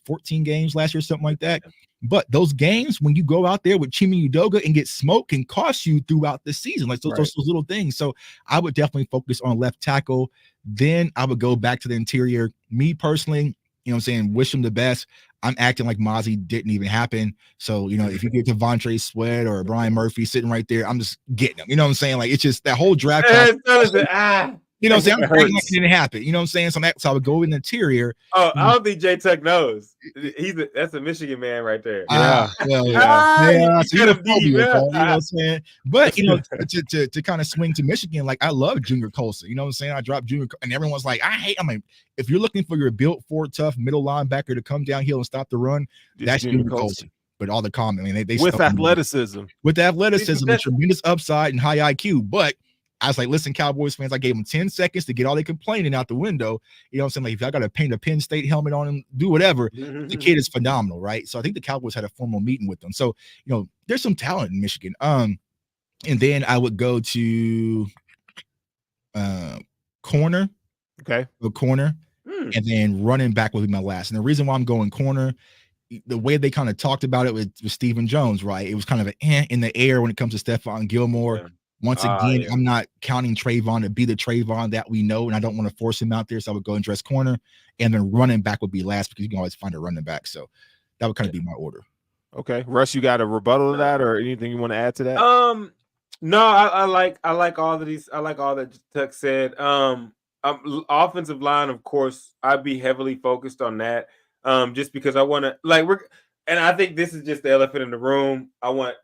14 games last year, something like that. But those games, when you go out there with Chima Udoga and get smoked, can cost you throughout the season, like those little things. So I would definitely focus on left tackle. Then I would go back to the interior. Me personally, you know what I'm saying, wish him the best. I'm acting like Mozzie didn't even happen. So, you know, if you get Devontae Sweat or Brian Murphy sitting right there, I'm just getting them. You know what I'm saying? Like, it's just that whole draft. You know what I'm saying? I'm like it didn't happen. You know what I'm saying? So I would go in the interior. Oh, I don't think J Tuck knows. That's a Michigan man right there. So you know what I'm saying? But you know, to kind of swing to Michigan, like I love Junior Colson. You know what I'm saying? I dropped Junior, and everyone's like, I mean, if you're looking for your built for tough middle linebacker to come downhill and stop the run, that's Junior Colson. But all the comment, I mean, they with athleticism, and tremendous upside and high IQ, but I was like, listen, Cowboys fans, I gave them 10 seconds to get all their complaining out the window. You know what I'm saying? Like, if I got to paint a Penn State helmet on him, do whatever, the kid is phenomenal, right? So I think the Cowboys had a formal meeting with them. So, you know, there's some talent in Michigan. And then I would go to corner. Okay. The corner. And then running back would be my last. And the reason why I'm going corner, the way they kind of talked about it with Stephen Jones, right? It was kind of an in the air when it comes to Stephon Gilmore. Yeah. Once again, I'm not counting Trayvon to be the Trayvon that we know, and I don't want to force him out there. So I would go and dress corner, and then running back would be last because you can always find a running back. So that would kind of be my order. Okay, Russ, you got a rebuttal to that, or anything you want to add to that? No, I like all of these. I like all that Tuck said. Offensive line, of course, I'd be heavily focused on that. Just because I want to and I think this is just the elephant in the room. I want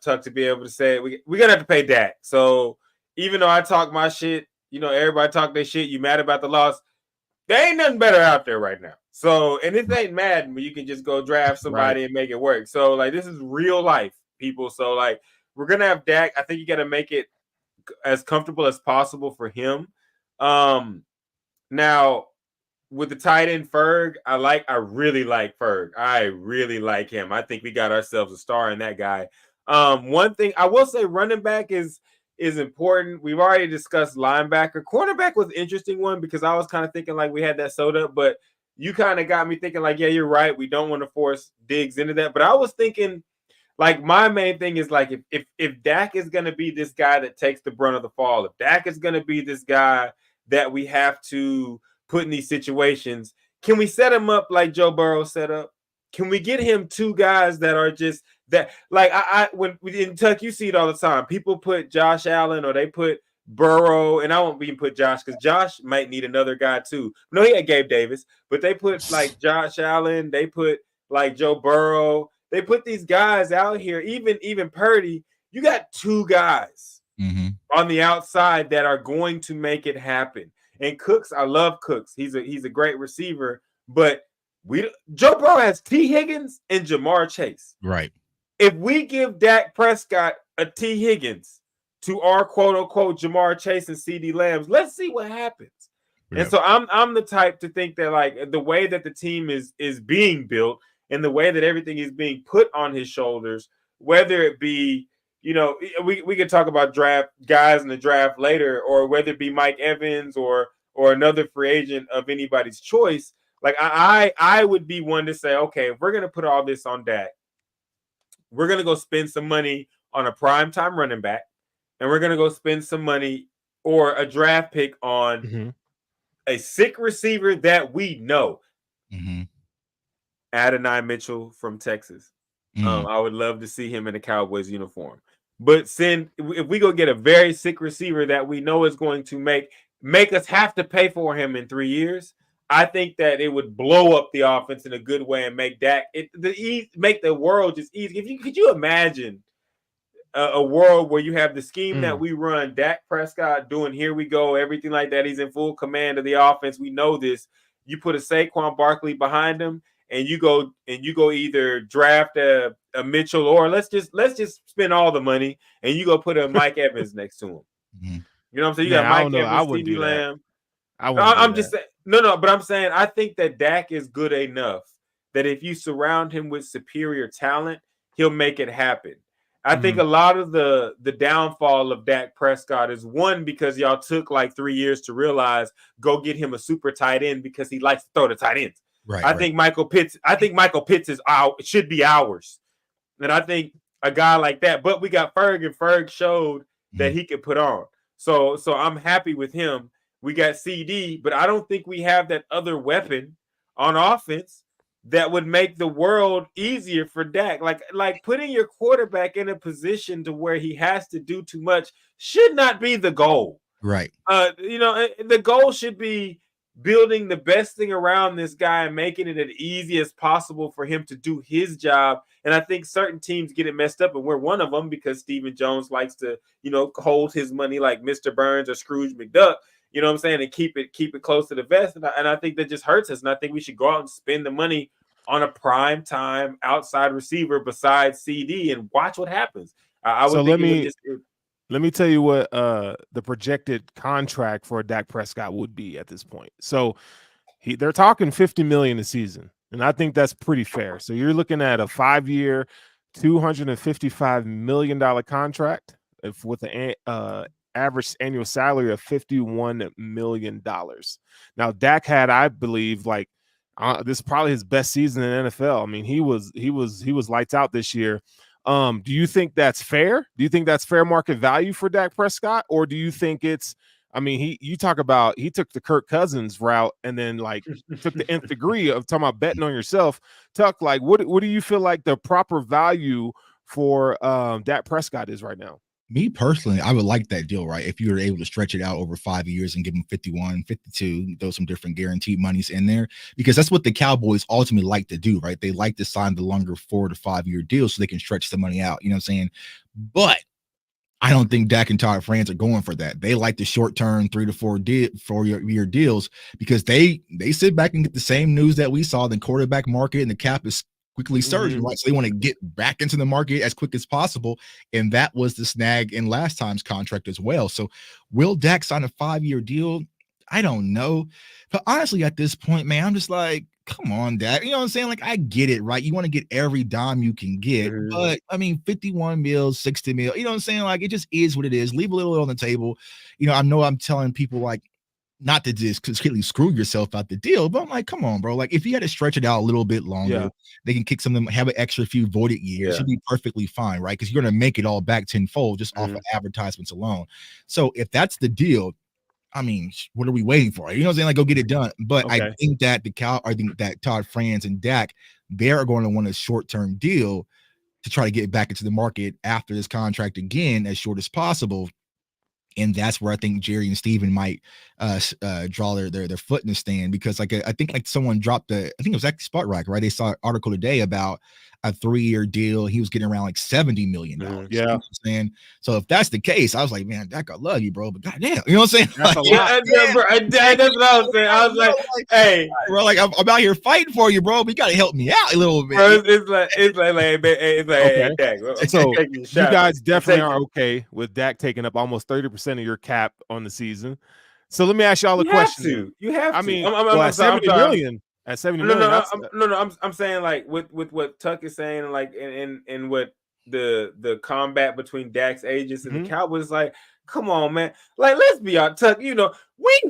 Tuck to be able to say we're gonna have to pay Dak. So even though I talk my shit, you know, everybody talk their shit. You mad about the loss? There ain't nothing better out there right now. So, and this ain't Madden where you can just go draft somebody and make it work. So, like, this is real life, people. So, like, we're gonna have Dak. I think you got to make it as comfortable as possible for him. Now, with the tight end Ferg, I really like Ferg. I really like him. I think we got ourselves a star in that guy. One thing I will say, running back is important. We've already discussed linebacker. Cornerback was an interesting one because I was kind of thinking like we had that soda, but you kind of got me thinking like, yeah, you're right. We don't want to force Diggs into that. But I was thinking like my main thing is like if Dak is going to be this guy that takes the brunt of the fall, if Dak is going to be this guy that we have to put in these situations, can we set him up like Joe Burrow set up? Can we get him two guys that are just that? Like when in Tuck, you see it all the time. People put Josh Allen or they put Burrow, and I won't even put Josh because Josh might need another guy too. No, he had Gabe Davis, but they put like Josh Allen, they put like Joe Burrow, they put these guys out here. Even Purdy, you got two guys on the outside that are going to make it happen. And Cooks, I love Cooks. He's a great receiver, but Joe Burrow has T. Higgins and Jamar Chase. Right. If we give Dak Prescott a T. Higgins to our quote unquote Jamar Chase and CD Lambs, let's see what happens. Yeah. And so I'm the type to think that like the way that the team is being built and the way that everything is being put on his shoulders, whether it be, you know, we could talk about draft guys in the draft later, or whether it be Mike Evans or another free agent of anybody's choice. Like I would be one to say, okay, if we're gonna put all this on Dak, we're gonna go spend some money on a primetime running back, and we're going to go spend some money or a draft pick on a sick receiver that we know. Adonai Mitchell from Texas. I would love to see him in a Cowboys uniform. But if we go get a very sick receiver that we know is going to make us have to pay for him in 3 years, I think that it would blow up the offense in a good way and make Dak make the world just easy. Could you imagine a world where you have the scheme that we run, Dak Prescott doing here we go, everything like that. He's in full command of the offense. We know this. You put a Saquon Barkley behind him, and you go either draft a Mitchell, or let's just spend all the money and you go put a Mike Evans next to him. You know what I'm saying? You got Mike Evans, CeeDee Lamb. I'm just saying, but I'm saying I think that Dak is good enough that if you surround him with superior talent, he'll make it happen. I think a lot of the downfall of Dak Prescott is, one, because y'all took like 3 years to realize go get him a super tight end because he likes to throw the tight ends. I think Michael Pitts should be ours. And I think a guy like that, but we got Ferg, and Ferg showed that he could put on. So I'm happy with him. We got CD, but I don't think we have that other weapon on offense that would make the world easier for Dak. Like putting your quarterback in a position to where he has to do too much should not be the goal. Right. The goal should be building the best thing around this guy and making it as easy as possible for him to do his job. And I think certain teams get it messed up, and we're one of them because Stephen Jones likes to, hold his money like Mr. Burns or Scrooge McDuck, you know what I'm saying, and keep it close to the vest. And I think that just hurts us. And I think we should go out and spend the money on a prime time outside receiver besides CD and watch what happens. Let me tell you what the projected contract for Dak Prescott would be at this point. So they're talking $50 million a season, and I think that's pretty fair. So you're looking at a 5-year, $255 million contract with an average annual salary of $51 million. Now Dak had, I believe, this is probably his best season in NFL. I mean, he was lights out this year. Do you think that's fair? Do you think that's fair market value for Dak Prescott? Or do you think he took the Kirk Cousins route and then took the nth degree of talking about betting on yourself. Tuck, what do you feel like the proper value for Dak Prescott is right now? Me personally, I would like that deal, right? If you were able to stretch it out over 5 years and give him 51, 52, throw some different guaranteed monies in there, because that's what the Cowboys ultimately like to do, right? They like to sign the longer 4 to 5 year deals so they can stretch the money out. You know what I'm saying? But I don't think Dak and Todd France are going for that. They like the short term 3 to 4 year deals because they sit back and get the same news that we saw. The quarterback market and the cap is quickly surging, right? So they want to get back into the market as quick as possible. And that was the snag in last time's contract as well. So will Dak sign a 5-year deal? I don't know. But honestly, at this point, man, I'm just like, come on, Dak. You know what I'm saying? I get it, right? You want to get every dime you can get. But, 51 mil, 60 mil, you know what I'm saying? It just is what it is. Leave a little on the table. I know I'm telling people, not to just completely screw yourself out the deal, but I'm like, come on, bro. If you had to stretch it out a little bit longer, they can kick some of them, have an extra few voided years, should be perfectly fine, right? Because you're going to make it all back tenfold just off of advertisements alone. So if that's the deal, what are we waiting for? You know what I'm saying? Go get it done. But I think that that Todd France and Dak, they're going to want a short-term deal to try to get back into the market after this contract again as short as possible. And that's where I think Jerry and Steven might draw their foot in the stand, because I think someone dropped I think it was actually Spot Rack, right? They saw an article today about a 3-year deal. He was getting around $70 million. Yeah. You know what I'm saying? So if that's the case, I was like, man, Dak, I love you, bro, but goddamn, you know what I'm saying? That's that's what I was saying. I was like, hey, bro, I'm out here fighting for you, bro, but you gotta help me out a little bit. Bro, hey, Dak. So you guys definitely are okay with Dak taking up almost 30% of your cap on the season. So let me ask y'all a question. You have to. At 70 million. At 70 million. I'm saying with what Tuck is saying, and what the combat between Dak's agents and the Cowboys, come on, man. Like, let's be honest, Tuck. You know,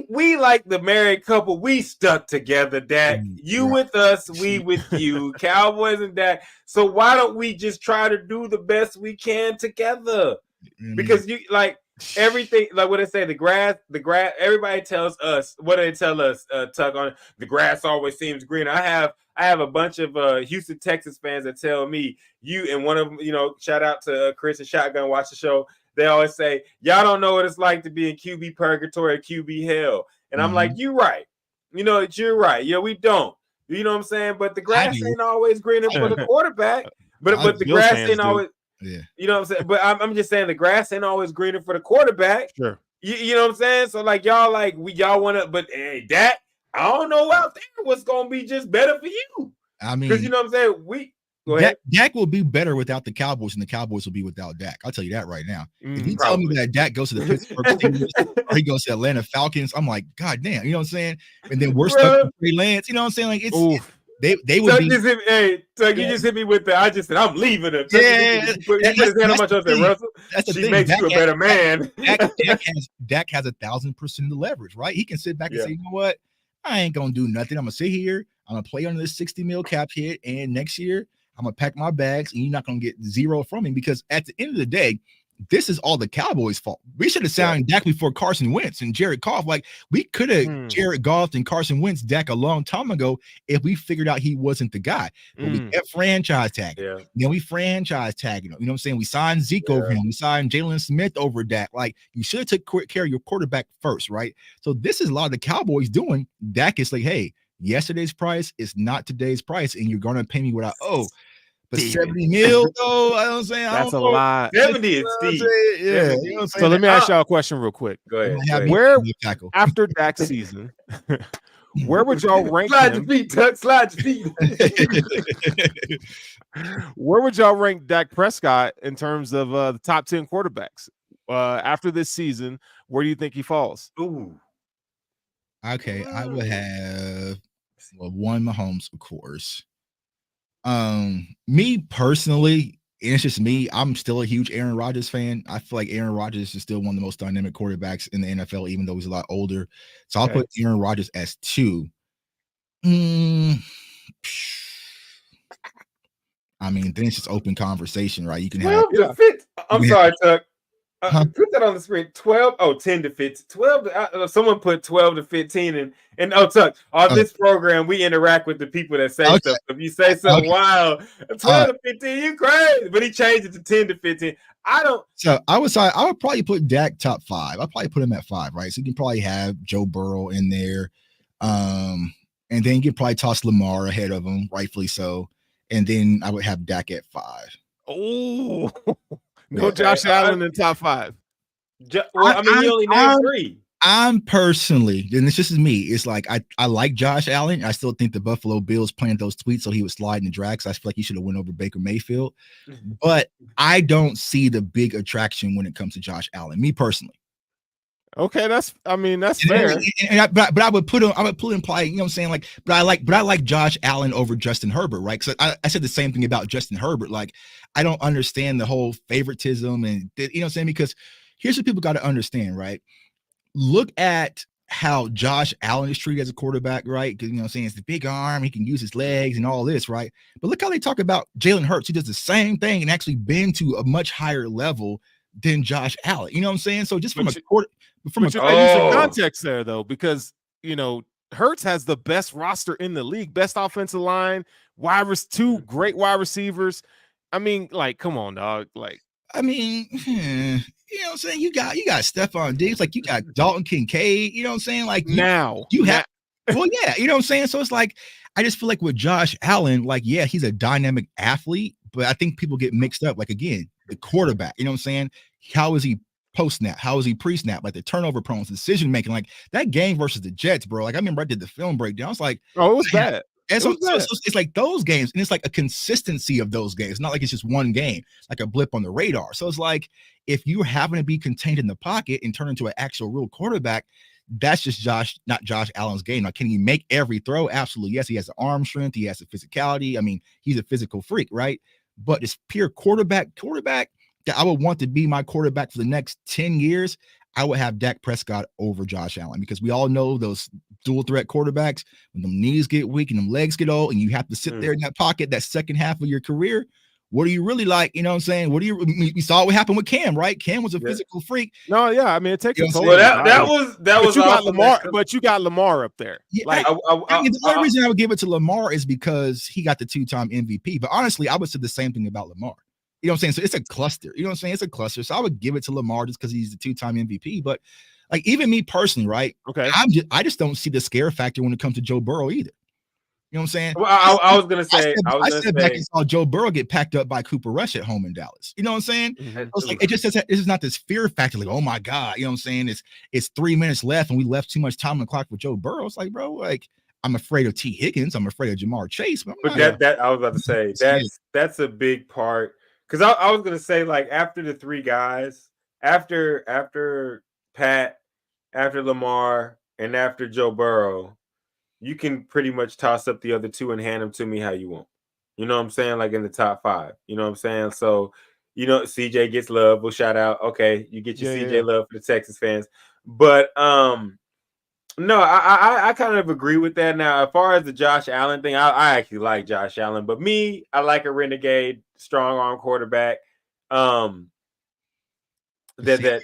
we like the married couple. We stuck together, Dak. You with us, we with you, Cowboys and Dak. So why don't we just try to do the best we can together? Because you like everything, like what they say, the grass. Everybody tells us what do they tell us, Tuck, on the grass always seems greener. I have a bunch of Houston, Texas fans that tell me and one of them, you know, shout out to Chris and Shotgun, watch the show. They always say, y'all don't know what it's like to be in QB purgatory, QB hell. And I'm like, you're right. You know, you're right. Yeah, we don't. You know what I'm saying? But the grass ain't always greener for the quarterback. But the grass ain't always. Yeah. You know what I'm saying? But I'm just saying the grass ain't always greener for the quarterback. Sure. You know what I'm saying? So like y'all want to, but hey, Dak, I don't know out there what's gonna be just better for you. I mean, because you know what I'm saying? Go ahead. Dak will be better without the Cowboys, and the Cowboys will be without Dak. I'll tell you that right now. If you tell me that Dak goes to the Pittsburgh Steelers or he goes to Atlanta Falcons, I'm like, God damn, you know what I'm saying? And then we're stuck with Trey Lance, you know what I'm saying? Like they would be. You just hit me with that. I just said I'm leaving him. Yeah, put his hand on my shoulder, Russell. That's the she thing. makes you a better man. Dak has 1,000% of the leverage, right? He can sit back and say, you know what? I ain't gonna do nothing. I'm gonna sit here. I'm gonna play under this 60 mil cap hit, and next year I'm gonna pack my bags, and you're not gonna get zero from him because at the end of the day, this is all the Cowboys' fault. We should have signed Dak before Carson Wentz and Jared Goff. Like we could have Jared Goff and Carson Wentz Dak a long time ago if we figured out he wasn't the guy. But we kept franchise tagging. Yeah. You know, we franchise tagging him. You know what I'm saying? We signed Zeke over him. We signed Jalen Smith over Dak. Like you should have took care of your quarterback first, right? So this is a lot of the Cowboys doing. Dak is like, hey, yesterday's price is not today's price, and you're gonna pay me what I owe. But 70 mil, though, I don't say that's a lot. 70 is steep. Yeah. You know so let me ask y'all a question real quick. Go ahead. Where after Dak's season, where would y'all rank Slide your feet, Tuck. Slide your feet. Where would y'all rank Dak Prescott in terms of the top 10 quarterbacks after this season? Where do you think he falls? Ooh. Okay, I would have one Mahomes, of course. Me personally, and it's just me, I'm still a huge Aaron Rodgers fan. I feel like Aaron Rodgers is still one of the most dynamic quarterbacks in the NFL, even though he's a lot older. So I'll put Aaron Rodgers as 2. I mean, then it's just open conversation, right? You can have I'm sorry, Tuck. Put that on the screen. 10 to 15. 12. Someone put 12 to 15, and Tuck. On this program, we interact with the people that say stuff. If you say something wild, 12 to 15, you crazy. But he changed it to 10 to 15. So I would probably put Dak top 5. I'd probably put him at 5, right? So you can probably have Joe Burrow in there, and then you could probably toss Lamar ahead of him, rightfully so. And then I would have Dak at 5. Oh. No, Josh Allen in top 5. He only named 3. I'm personally, and this is me. It's like I like Josh Allen. I still think the Buffalo Bills planted those tweets so he would slide in the drag. So I feel like he should have went over Baker Mayfield. But I don't see the big attraction when it comes to Josh Allen. Me personally. Okay, that's fair. But I would put him probably, you know what I'm saying? Like, but I like Josh Allen over Justin Herbert, right? Because I said the same thing about Justin Herbert. Like, I don't understand the whole favoritism and you know what I'm saying? Because here's what people got to understand, right? Look at how Josh Allen is treated as a quarterback, right? Because you know what I'm saying, it's the big arm, he can use his legs and all this, right? But look how they talk about Jalen Hurts. He does the same thing and actually been to a much higher level than Josh Allen. You know what I'm saying? So just from using context there though, because you know Hurts has the best roster in the league, best offensive line, 2 great wide receivers. I mean, like, come on, dog. Like, I mean, you know what I'm saying? You got Stephon Diggs, like you got Dalton Kincaid. You know what I'm saying? Like you have. Well, yeah, you know what I'm saying. So it's like I just feel like with Josh Allen, like he's a dynamic athlete, but I think people get mixed up. Like again, the quarterback. You know what I'm saying? How is he post-snap? How is he pre-snap? Like the turnover prone, decision making, like that game versus the Jets, bro. Like I remember I did the film breakdown. I was like, oh, it was bad. And so it's like those games, and it's like a consistency of those games. It's not like it's just one game, like a blip on the radar. So it's like if you happen to be contained in the pocket and turn into an actual real quarterback, that's just not Josh Allen's game. Now, can he make every throw? Absolutely. Yes, he has the arm strength, he has the physicality. I mean, he's a physical freak, right? But it's pure quarterback. that I would want to be my quarterback for the next 10 years, I would have Dak Prescott over Josh Allen, because we all know those dual threat quarterbacks, when them knees get weak and them legs get old and you have to sit there in that pocket that second half of your career. What do you really like? You know what I'm saying? What do you saw what happened with Cam, right? Cam was a physical freak. No, yeah. I mean, it takes a toll. Well, that was you got Lamar, but you got Lamar up there. Yeah, like, the only reason I would give it to Lamar is because he got the 2-time MVP. But honestly, I would say the same thing about Lamar. You know what I'm saying? So it's a cluster. You know what I'm saying? It's a cluster. So I would give it to Lamar just because he's the 2-time MVP. But like, even me personally, right? Okay. I just don't see the scare factor when it comes to Joe Burrow either. You know what I'm saying? Well, I was gonna say, I said back and saw Joe Burrow get packed up by Cooper Rush at home in Dallas. You know what I'm saying? I was like, it just says this is not this fear factor. Like, oh my God, you know what I'm saying? It's 3 minutes left and we left too much time on the clock with Joe Burrow. It's like, bro, like, I'm afraid of T. Higgins. I'm afraid of Jamar Chase. But that I was about to say that's a big part, because I was gonna say, like, after the three guys, after Pat, after Lamar, and after Joe Burrow, you can pretty much toss up the other two and hand them to me how you want. You know what I'm saying? Like in the top 5. You know what I'm saying? So, you know, CJ gets love. We'll shout out. Okay, you get your CJ love for the Texas fans. But no, I kind of agree with that. Now, as far as the Josh Allen thing, I actually like Josh Allen. But me, I like a renegade, strong arm quarterback. Because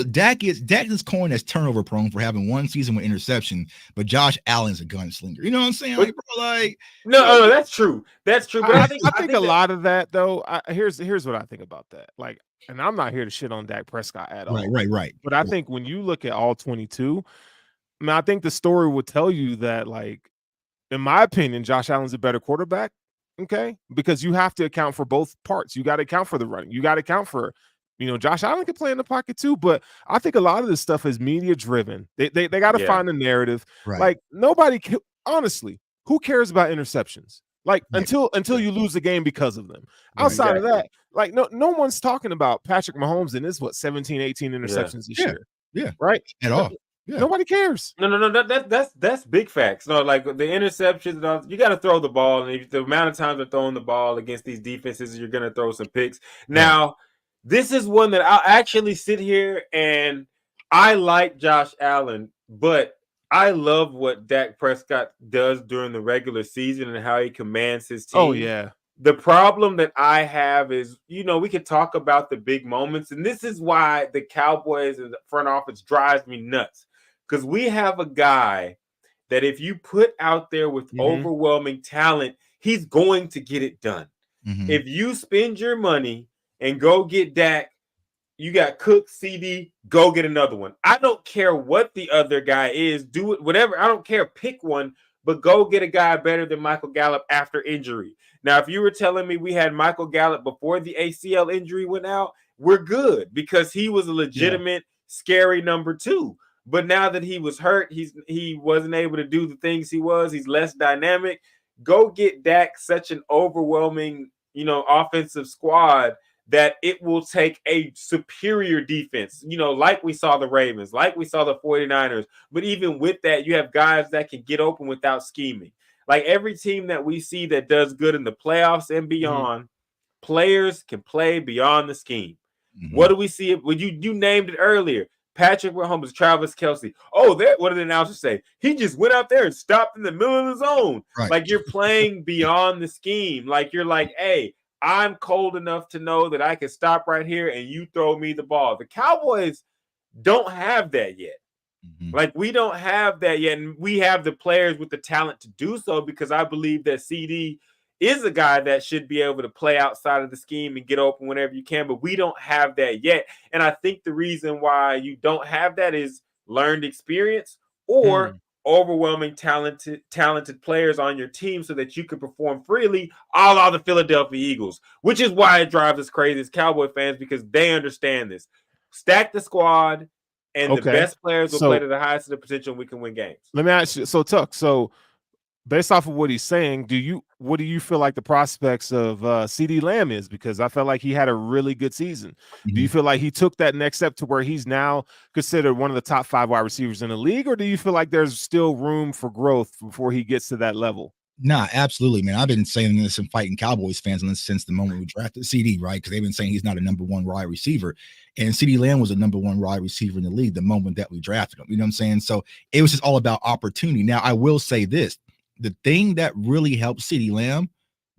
Dak is coined as turnover prone for having one season with interception, but Josh Allen's a gunslinger. You know what I'm saying? Like, bro, like no, that's true. That's true. But I think a lot of that though. Here's what I think about that. Like, and I'm not here to shit on Dak Prescott at all. Right. But I think when you look at all 22, I mean, I think the story would tell you that, like, in my opinion, Josh Allen's a better quarterback. Okay, because you have to account for both parts. You got to account for the running. You got to account for, Josh Allen can play in the pocket too. But I think a lot of this stuff is media driven. They got to find a narrative. Right. Like, nobody can, honestly, who cares about interceptions? Like, until you lose the game because of them. Outside of that, like, no one's talking about Patrick Mahomes and his 17, 18 interceptions this year. Yeah, right. At all. Yeah. Nobody cares. No. That's big facts. No, like the interceptions, you got to throw the ball, and the amount of times they're throwing the ball against these defenses, you're going to throw some picks. Now, this is one that I'll actually sit here, and I like Josh Allen, but I love what Dak Prescott does during the regular season and how he commands his team. Oh yeah. The problem that I have is, we could talk about the big moments, and this is why the Cowboys and the front office drives me nuts. Because we have a guy that if you put out there with overwhelming talent, he's going to get it done. If you spend your money and go get Dak, you got Cook, CD, go get another one. I don't care what the other guy is. Do it, whatever. I don't care. Pick one, but go get a guy better than Michael Gallup after injury. Now, if you were telling me we had Michael Gallup before the ACL injury went out, we're good, because he was a legitimate, scary number 2. But now that he was hurt, he wasn't able to do the things he was. He's less dynamic. Go get Dak such an overwhelming, offensive squad that it will take a superior defense, like we saw the Ravens, like we saw the 49ers. But even with that, you have guys that can get open without scheming. Like every team that we see that does good in the playoffs and beyond, players can play beyond the scheme. What do we see? When you named it earlier, Patrick Mahomes, Travis Kelce. Oh, what did the announcers say? He just went out there and stopped in the middle of the zone. Right. Like, you're playing beyond the scheme. Like, you're like, hey, I'm cold enough to know that I can stop right here and you throw me the ball. The Cowboys don't have that yet. Like, we don't have that yet. And we have the players with the talent to do so, because I believe that CD is a guy that should be able to play outside of the scheme and get open whenever you can, but we don't have that yet. And I think the reason why you don't have that is learned experience or overwhelming talented players on your team so that you can perform freely, a la the Philadelphia Eagles, which is why it drives us crazy as Cowboy fans, because they understand this. Stack the squad, and the best players will play to the highest of the potential, and we can win games. Let me ask you, so Tuck, based off of what he's saying, what do you feel like the prospects of CeeDee Lamb is? Because I felt like he had a really good season. Do you feel like he took that next step to where he's now considered one of the top 5 wide receivers in the league, or do you feel like there's still room for growth before he gets to that level? Nah, absolutely, man. I've been saying this and fighting Cowboys fans since the moment we drafted CD, right? Because they've been saying he's not a number one wide receiver. And CD Lamb was a number one wide receiver in the league the moment that we drafted him. You know what I'm saying? So it was just all about opportunity. Now, I will say this. The thing that really helped CD Lamb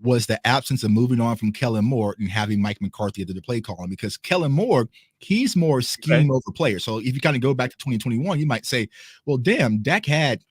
was the absence of moving on from Kellen Moore and having Mike McCarthy at the play calling, because Kellen Moore, he's more scheme over player. So if you kind of go back to 2021, you might say, well, damn, Dak had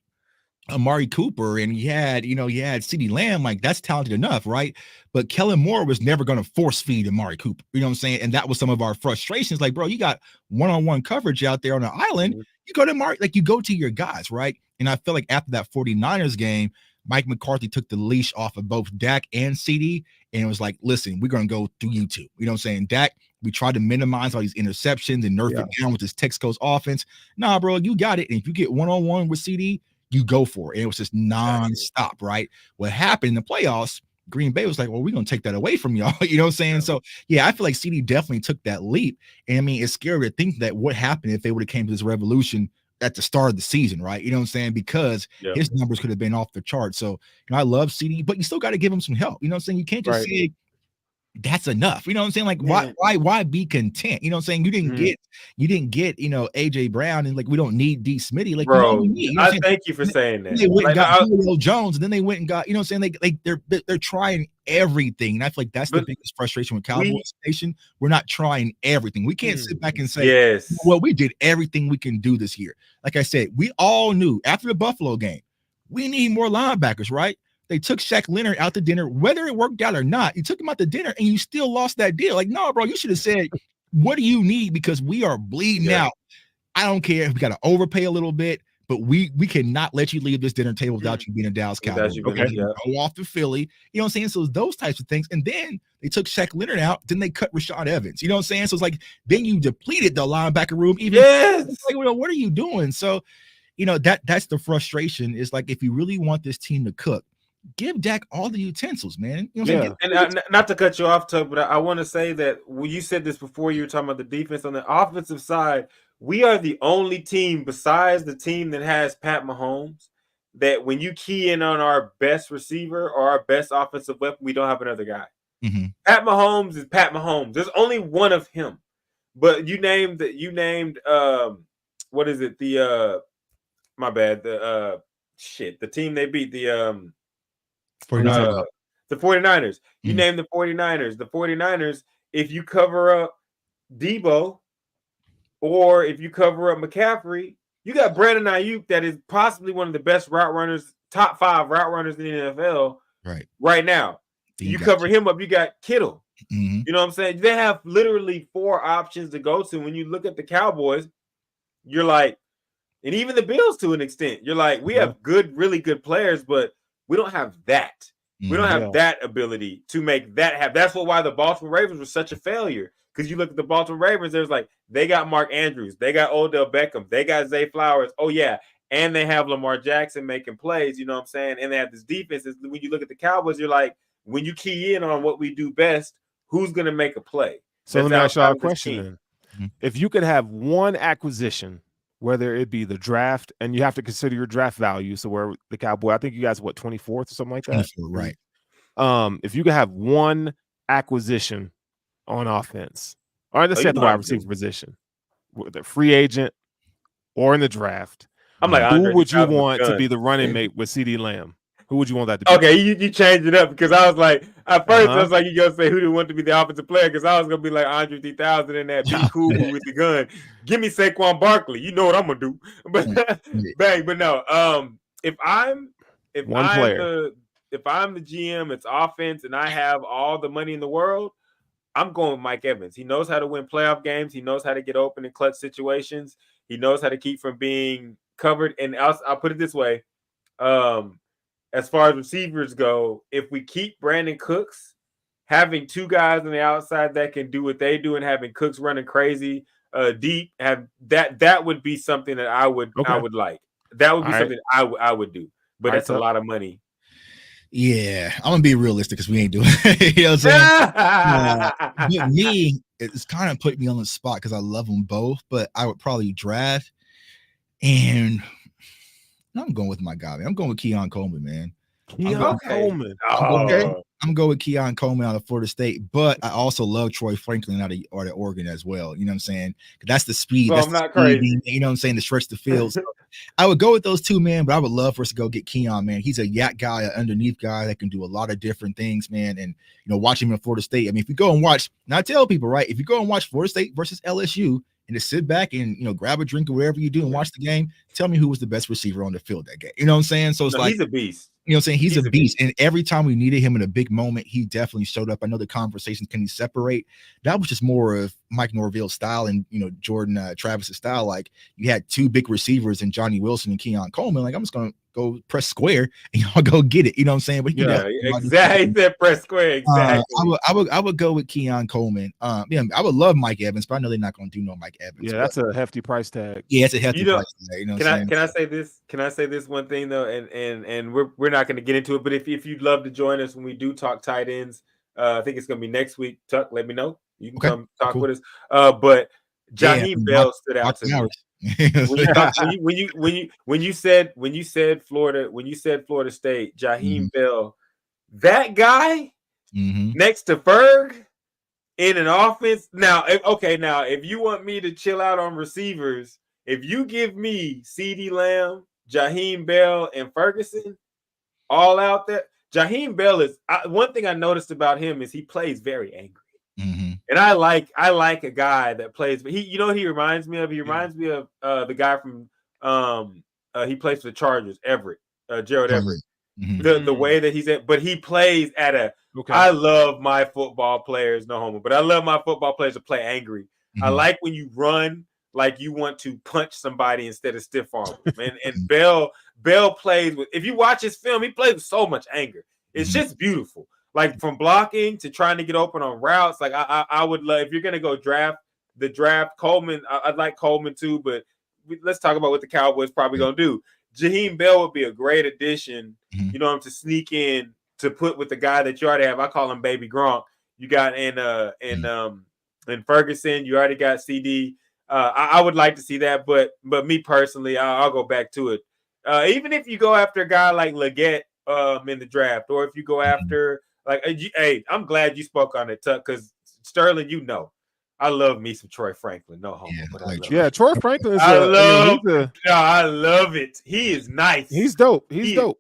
Amari Cooper and he had CeeDee Lamb, like that's talented enough, right? But Kellen Moore was never going to force feed Amari Cooper, you know what I'm saying? And that was some of our frustrations. Like, bro, you got one-on-one coverage out there on the island. You go to Amari, like you go to your guys, right? And I feel like after that 49ers game, Mike McCarthy took the leash off of both Dak and CD, and it was like, listen, we're going to go through you two. You know what I'm saying? Dak, we tried to minimize all these interceptions and nerf it down with this Texas Coast offense. Nah, bro, you got it. And if you get one-on-one with CD, you go for it. And it was just nonstop, right? What happened in the playoffs, Green Bay was like, well, we're going to take that away from y'all. You know what I'm saying? So, yeah, I feel like CD definitely took that leap. And I mean, it's scary to think that what happened if they would have came to this revolution at the start of the season, right? You know what I'm saying? Because his numbers could have been off the chart. So, I love CD, but you still got to give him some help. You know what I'm saying? You can't just say that's enough. You know what I'm saying? Like, why be content? You know what I'm saying? You didn't get, AJ Brown, and like, we don't need D Smitty. Like, bro, I thank you for saying that. They went and got Julio Jones, and then they went and got, you know what I'm saying? They're trying everything. And I feel like that's the biggest frustration with Cowboys Nation. We're not trying everything. We can't sit back and say, well, we did everything we can do this year. Like I said, we all knew after the Buffalo game, we need more linebackers, right? They took Shaq Leonard out to dinner, whether it worked out or not. You took him out to dinner and you still lost that deal. Like, no, bro, you should have said, what do you need? Because we are bleeding out. I don't care if we got to overpay a little bit, but we cannot let you leave this dinner table without you being a Dallas Cowboy. Go off to Philly. You know what I'm saying? So those types of things. And then they took Shaq Leonard out. Then they cut Rashad Evans. You know what I'm saying? So it's like, then you depleted the linebacker room. Even like, well, what are you doing? So, that's the frustration. Is like, if you really want this team to cook, give Dak all the utensils, man. You know what I'm saying? And not to cut you off, Tug, but I want to say that when you said this before, you were talking about the defense. On the offensive side, we are the only team besides the team that has Pat Mahomes that when you key in on our best receiver or our best offensive weapon, we don't have another guy. Pat Mahomes is Pat Mahomes. There's only one of him. But you named what is it? The the team they beat, the 49ers. The 49ers. You named the 49ers. The 49ers, if you cover up Debo or if you cover up McCaffrey, you got Brandon Ayuk that is possibly one of the best route runners, top 5 route runners in the NFL right now. You cover him up, you got Kittle. You know what I'm saying? They have literally 4 options to go to. When you look at the Cowboys, you're like, and even the Bills to an extent, you're like, we have really good players, but we don't have that. We don't have that ability to make that happen. That's why the Baltimore Ravens were such a failure. Because you look at the Baltimore Ravens, there's like, they got Mark Andrews, they got Odell Beckham, they got Zay Flowers. Oh, yeah. And they have Lamar Jackson making plays, you know what I'm saying? And they have this defense. When you look at the Cowboys, you're like, when you key in on what we do best, who's going to make a play? So let me ask y'all a question then. If you could have one acquisition, whether it be the draft, and you have to consider your draft value. So where the Cowboy, I think you guys, 24th or something like that? Right. If you could have one acquisition on offense, all right, let's say at the wide receiver position, the free agent or in the draft, who would you want to be the running mate with CeeDee Lamb? Who would you want that to be? Okay, you changed it up because I was like, at first I was like, you gonna say who do you want to be the offensive player? Because I was gonna be like Andre 3000 in that be cool with the gun. Give me Saquon Barkley. You know what I'm gonna do. But bang, but no. If I'm the GM, it's offense, and I have all the money in the world, I'm going with Mike Evans. He knows how to win playoff games. He knows how to get open in clutch situations. He knows how to keep from being covered. And I'll put it this way. As far as receivers go, if we keep Brandon Cooks, having 2 guys on the outside that can do what they do and having Cooks running crazy deep, that would be something that I would like. That would be something I would do. But that's a lot of money. Yeah, I'm gonna be realistic because we ain't doing it. You know what I'm saying? Me, it's kind of put me on the spot because I love them both, but I would probably draft, and I'm going with my guy, man. I'm going with Keon Coleman, man. Keon Coleman. I'm going with Keon Coleman out of Florida State, but I also love Troy Franklin out of Oregon as well. You know what I'm saying? That's the speed. So that's I'm the not speed, crazy. you know what I'm saying? To stretch the field. So I would go with those two, man, but I would love for us to go get Keon, man. He's a yak guy, an underneath guy that can do a lot of different things, man. And, watch him in Florida State. I mean, if you go and watch, and I tell people, right, if you go and watch Florida State versus LSU and just sit back and, grab a drink or whatever you do and watch the game, tell me who was the best receiver on the field that game. You know what I'm saying? So it's he's a beast. You know what I'm saying? He's a beast. And every time we needed him in a big moment, he definitely showed up. I know the conversations, can he separate? That was just more of Mike Norville's style and, Jordan Travis's style. Like, you had two big receivers in Johnny Wilson and Keon Coleman. Like, I'm just going to go press square and y'all go get it. You know what I'm saying? But exactly. He said press square. Exactly. I would go with Keon Coleman. I would love Mike Evans, but I know they're not going to do no Mike Evans. Yeah, that's a hefty price tag. Yeah, it's a hefty price tag. You know can I say this? Can I say this one thing though? And we're not going to get into it, but if you'd love to join us when we do talk tight ends, I think it's going to be next week. Tuck, let me know. You can come talk with us. But Jaheim Bell stood out to me. when you said Florida State, Jaheim Bell, that guy next to Ferg in an offense. Now, if you want me to chill out on receivers, if you give me CeeDee Lamb, Jaheim Bell, and Ferguson all out there, Jaheim Bell is one thing I noticed about him is he plays very angry. And I like a guy that plays, but he reminds me of? He reminds me of the guy from he plays for the Chargers, Gerald Everett. The way that he's at, but he plays at a I love my football players, no homo, but I love my football players to play angry. I like when you run like you want to punch somebody instead of stiff arm them. And Bell plays with, if you watch his film, he plays with so much anger. It's just beautiful. Like from blocking to trying to get open on routes. Like I would love, if you're gonna go draft Coleman, I'd like Coleman too, but let's talk about what the Cowboys probably gonna do. Jaheim Bell would be a great addition, to sneak in to put with the guy that you already have. I call him Baby Gronk. You got in Ferguson, you already got CD. I would like to see that, but me personally, I'll go back to it. Even if you go after a guy like Leggett in the draft, or if you go after hey, I'm glad you spoke on it, Tuck, because Sterling, I love me some Troy Franklin. No homo, Troy Franklin is I love it. He is nice. He's dope. He's dope.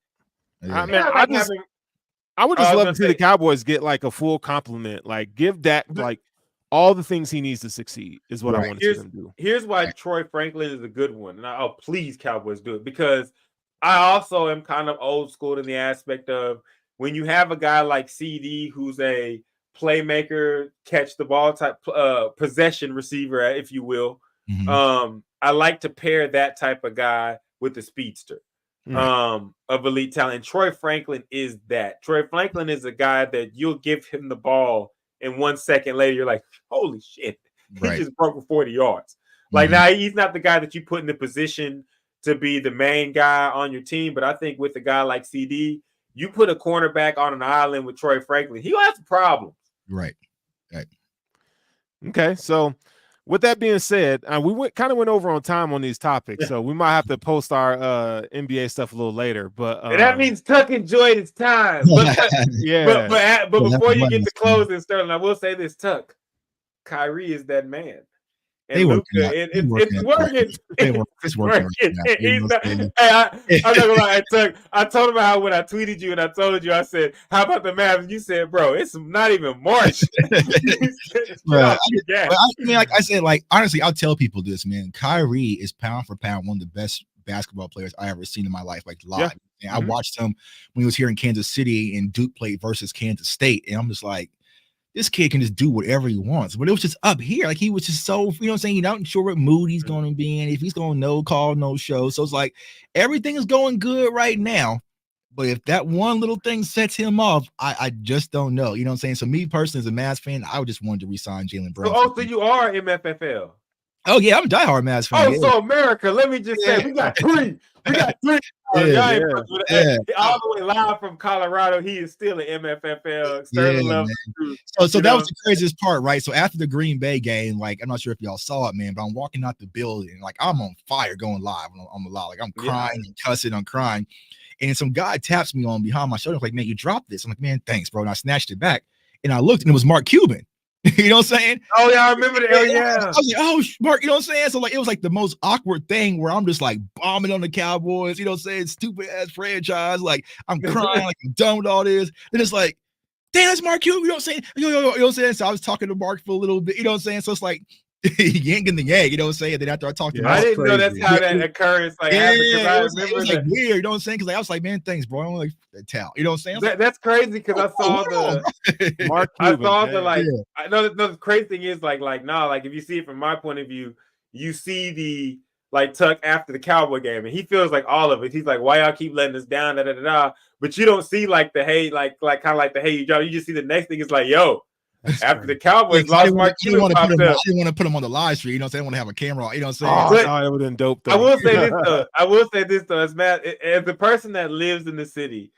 Yeah. I would just love to see the Cowboys get like a full compliment. Like give Dak like all the things he needs to succeed is what I want to see them do. Here's why Troy Franklin is a good one. And please, Cowboys, do it, because I also am kind of old school in the aspect of when you have a guy like CD who's a playmaker, catch the ball type possession receiver, if you will. I like to pair that type of guy with a speedster of elite talent. And Troy Franklin is that. Troy Franklin is a guy that you'll give him the ball and 1 second later you're like, holy shit, he just broke for 40 yards. Like now he's not the guy that you put in the position to be the main guy on your team. But I think with a guy like CD, you put a cornerback on an island with Troy Franklin, he'll have some problems. Right. Okay, so with that being said, we went over on time on these topics, so we might have to post our NBA stuff a little later. But that means Tuck enjoyed his time. But before you get to closing, Sterling, I will say this: Tuck, Kyrie is that man. And Luka, it's working. It's working. I'm not gonna lie. I told him how when I tweeted you and I told you, I said, "How about the Mavs?" And you said, "Bro, it's not even March." Like I said, like honestly, I'll tell people this, man. Kyrie is pound for pound one of the best basketball players I ever seen in my life, like live. And I watched him when he was here in Kansas City and Duke played versus Kansas State, and I'm just like, this kid can just do whatever he wants. But it was just up here. Like he was just so, you know what I'm saying? You're not sure what mood he's going to be in, if he's going no call, no show. So it's like everything is going good right now. But if that one little thing sets him off, I just don't know. You know what I'm saying? So me personally, as a Mavs fan, I just wanted to resign Jaylen Brown. So you are MFFL. Oh yeah, I'm a diehard Mavs fan. So America, let me just say, we got three. All the way live from Colorado. He is still an MFFL. So that was the craziest part, right? So after the Green Bay game, like I'm not sure if y'all saw it, man, but I'm walking out the building, like I'm on fire going live on the live. Like I'm crying and cussing, I'm crying. And some guy taps me on behind my shoulder, like, man, you dropped this. I'm like, man, thanks, bro. And I snatched it back. And I looked and it was Mark Cuban. You know what I'm saying? Oh, yeah, I remember that. Oh, yeah. I was like, oh, Mark, you know what I'm saying? So, like, it was like the most awkward thing where I'm just like bombing on the Cowboys, you know what I'm saying? Stupid ass franchise. Like, I'm crying, like, I'm done with all this. And it's like, damn, that's Mark Cuban, you know what I'm saying? You know what I'm saying? So I was talking to Mark for a little bit, you know what I'm saying? So it's like, yank in the yang, you know what I'm saying? And then after I talked to him, I didn't know that's how that occurs. Like, it was like weird, you know what I'm saying? Because I was like, man, thanks, bro. I'm like, towel, you know what I'm saying? That's crazy because I saw the Mark Cuban, I saw the like. Yeah. I know the crazy thing is like if you see it from my point of view, you see the like Tuck after the Cowboy game, and he feels like all of it. He's like, why y'all keep letting us down? Da, da, da, da. But you don't see like the hey, like kind of like the hey, you just see the next thing is like, yo. After the Cowboys lost Mark Cuban, I didn't want to put him on the live stream. You know what I'm saying? I want to have a camera. You know what I'm saying? It would have been dope. Though. I will say this though, as the person that lives in the city,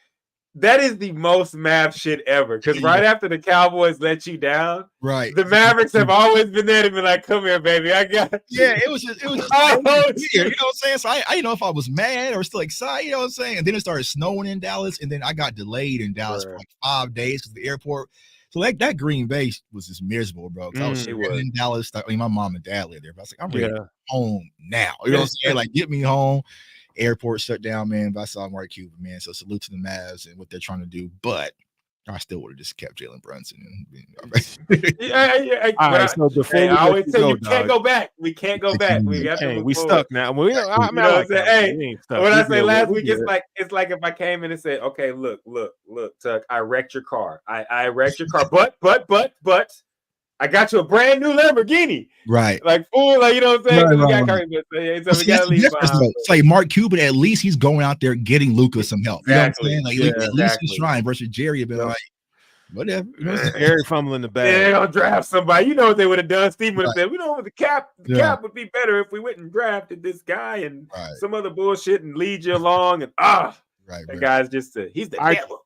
that is the most Mav shit ever. Because right after the Cowboys let you down, right, the Mavericks have always been there to be like, "Come here, baby, I got you." Yeah, it was just weird. You know what I'm saying? So I didn't know if I was mad or still excited. You know what I'm saying? And then it started snowing in Dallas, and then I got delayed in Dallas for like 5 days because the airport. So that Green Bay was just miserable, bro. I was in Dallas. I mean, my mom and dad lived there, but I was like, I'm ready to go home now. You know what I'm saying? Like, get me home. Airport shut down, man. But I saw Mark Cuban, man. So salute to the Mavs and what they're trying to do. But I still would have just kept Jalen Brunson. So before I always tell you, can't go back. We can't go back. We stuck now. When I say last week, it's like if I came in and said, okay, look, Tuck, I wrecked your car. I wrecked your car, but I got you a brand new Lamborghini. Right. Like, fool, like, you know what I'm saying? We gotta leave it's like Mark Cuban, at least he's going out there getting Luka some help. Exactly. You know what I'm saying? Like, at least he's trying versus Jerry been like, whatever. You know what I'm saying? Jerry fumbling the bag. Yeah, they're gonna draft somebody. You know what they would have done? Steve would have said, we know the cap would be better if we went and drafted this guy and some other bullshit and lead you along and that guy's just he's the devil.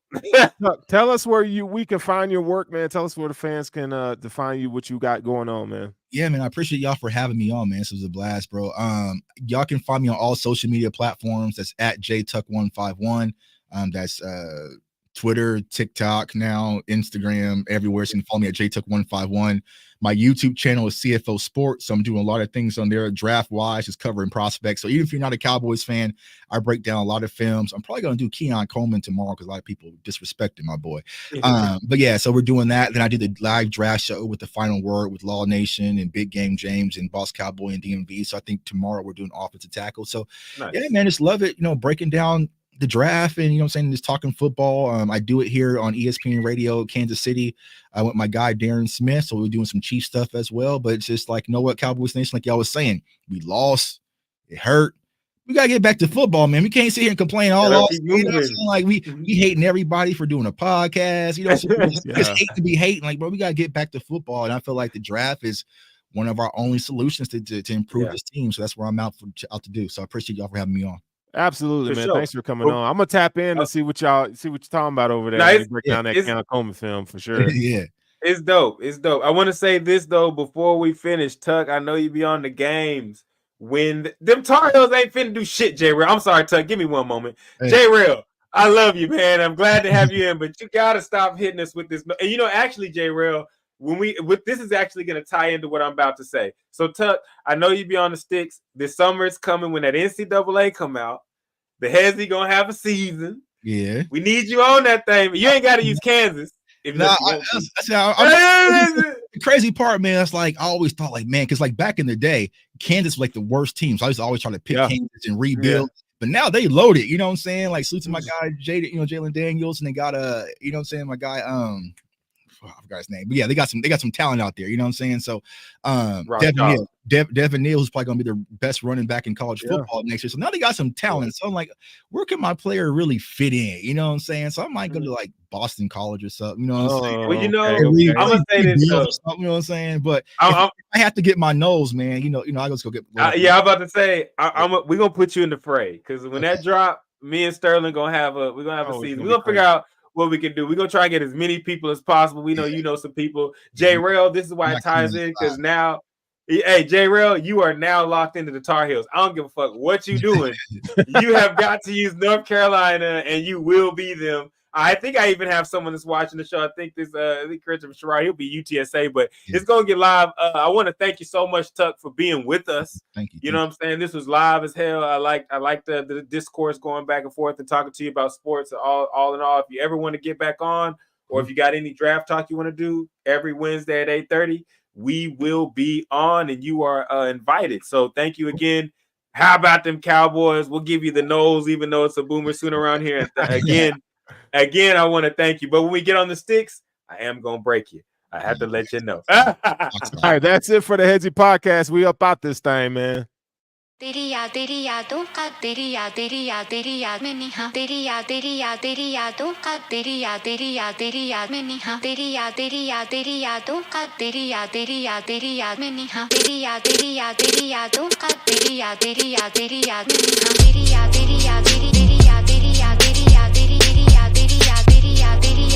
Tell us where we can find your work, man. Tell us where the fans can define you, what you got going on, man. Yeah, man. I appreciate y'all for having me on, man. This was a blast, bro. Y'all can find me on all social media platforms. That's at JTuck151. That's Twitter, TikTok, now Instagram, everywhere. So you can follow me at JTuck151. My YouTube channel is CFO Sports. So I'm doing a lot of things on there, draft wise, just covering prospects. So even if you're not a Cowboys fan, I break down a lot of films. I'm probably going to do Keon Coleman tomorrow because a lot of people disrespected my boy. But yeah, so we're doing that. Then I did the live draft show with the Final Word with Law Nation and Big Game James and Boss Cowboy and DMV. So I think tomorrow we're doing offensive tackle. So yeah, man, just love it. You know, breaking down the draft and, you know what I'm saying, just talking football. I do it here on ESPN Radio, Kansas City, with my guy Darren Smith. So we're doing some Chief stuff as well. But it's just like, you know what, Cowboys Nation, like y'all was saying, we lost, it hurt. We gotta get back to football, man. We can't sit here and complain all you know, like we hating everybody for doing a podcast. You know, it's hate to be hating. Like, bro, we gotta get back to football. And I feel like the draft is one of our only solutions to improve this team. So that's where I'm out to do. So I appreciate y'all for having me on. Absolutely, man. Sure. Thanks for coming on. I'm gonna tap in to see what you're talking about over there. Break down that Keon Coleman film for sure. Yeah, it's dope. It's dope. I want to say this though before we finish, Tuck. I know you be on the games when them Tar Heels ain't finna do shit. J-Rail, I'm sorry, Tuck. Give me one moment. Hey. J-Rail, I love you, man. I'm glad to have you in, but you gotta stop hitting us with this. And you know, actually, J-Rail, this is actually going to tie into what I'm about to say. So Tuck, I know you be on the sticks. This summer is coming when that NCAA come out. The Hesi gonna have a season. Yeah, we need you on that thing. You ain't got to use Kansas. The crazy part, man. That's like I always thought, like, man, because like back in the day, Kansas was like the worst team. So I was always trying to pick Kansas and rebuild. Yeah. But now they loaded. You know what I'm saying? Like, salute to my guy Jalen Daniels, and they got you know what I'm saying, my guy I forgot his name, but yeah, they got some talent out there. You know what I'm saying? So, Devin Neal, who's probably gonna be their best running back in college football next year. So now they got some talent. So I'm like, where can my player really fit in? You know what I'm saying? So I might go to like Boston College or something. You know what I'm saying? Well, you know, I'm gonna say this. You know what I'm saying? But I have to get my nose, man. You know, I just go get. I'm about to say, we're gonna put you in the fray because when that drop, me and Sterling gonna have a season. We're gonna figure out what we can do. We're gonna try and get as many people as possible. We know you know some people. J-Rail, this is why it ties in because now Hey, J-Rail, you are now locked into the Tar Heels. I don't give a fuck what you doing. You have got to use North Carolina, and you will be them. I think I even have someone that's watching the show. I think Christopher Sherrod, he'll be UTSA, but it's going to get live. I want to thank you so much, Tuck, for being with us. Thank you. You know what I'm saying? This was live as hell. I like the discourse going back and forth and talking to you about sports. All in all, if you ever want to get back on, or if you got any draft talk you want to do every Wednesday at 8:30, we will be on, and you are invited. So thank you again. How about them Cowboys? We'll give you the nose, even though it's a boomer soon around here. Again, I want to thank you. But when we get on the sticks, I am going to break you. I have to let you know. All right, that's it for the Hesi Podcast. We up out this thing, man. तेरी यादों का तेरी याद में निहा तेरी यादों का तेरी याद में निहा तेरी यादों का तेरी याद में निहा तेरी यादों का तेरी याद में निहा तेरी याद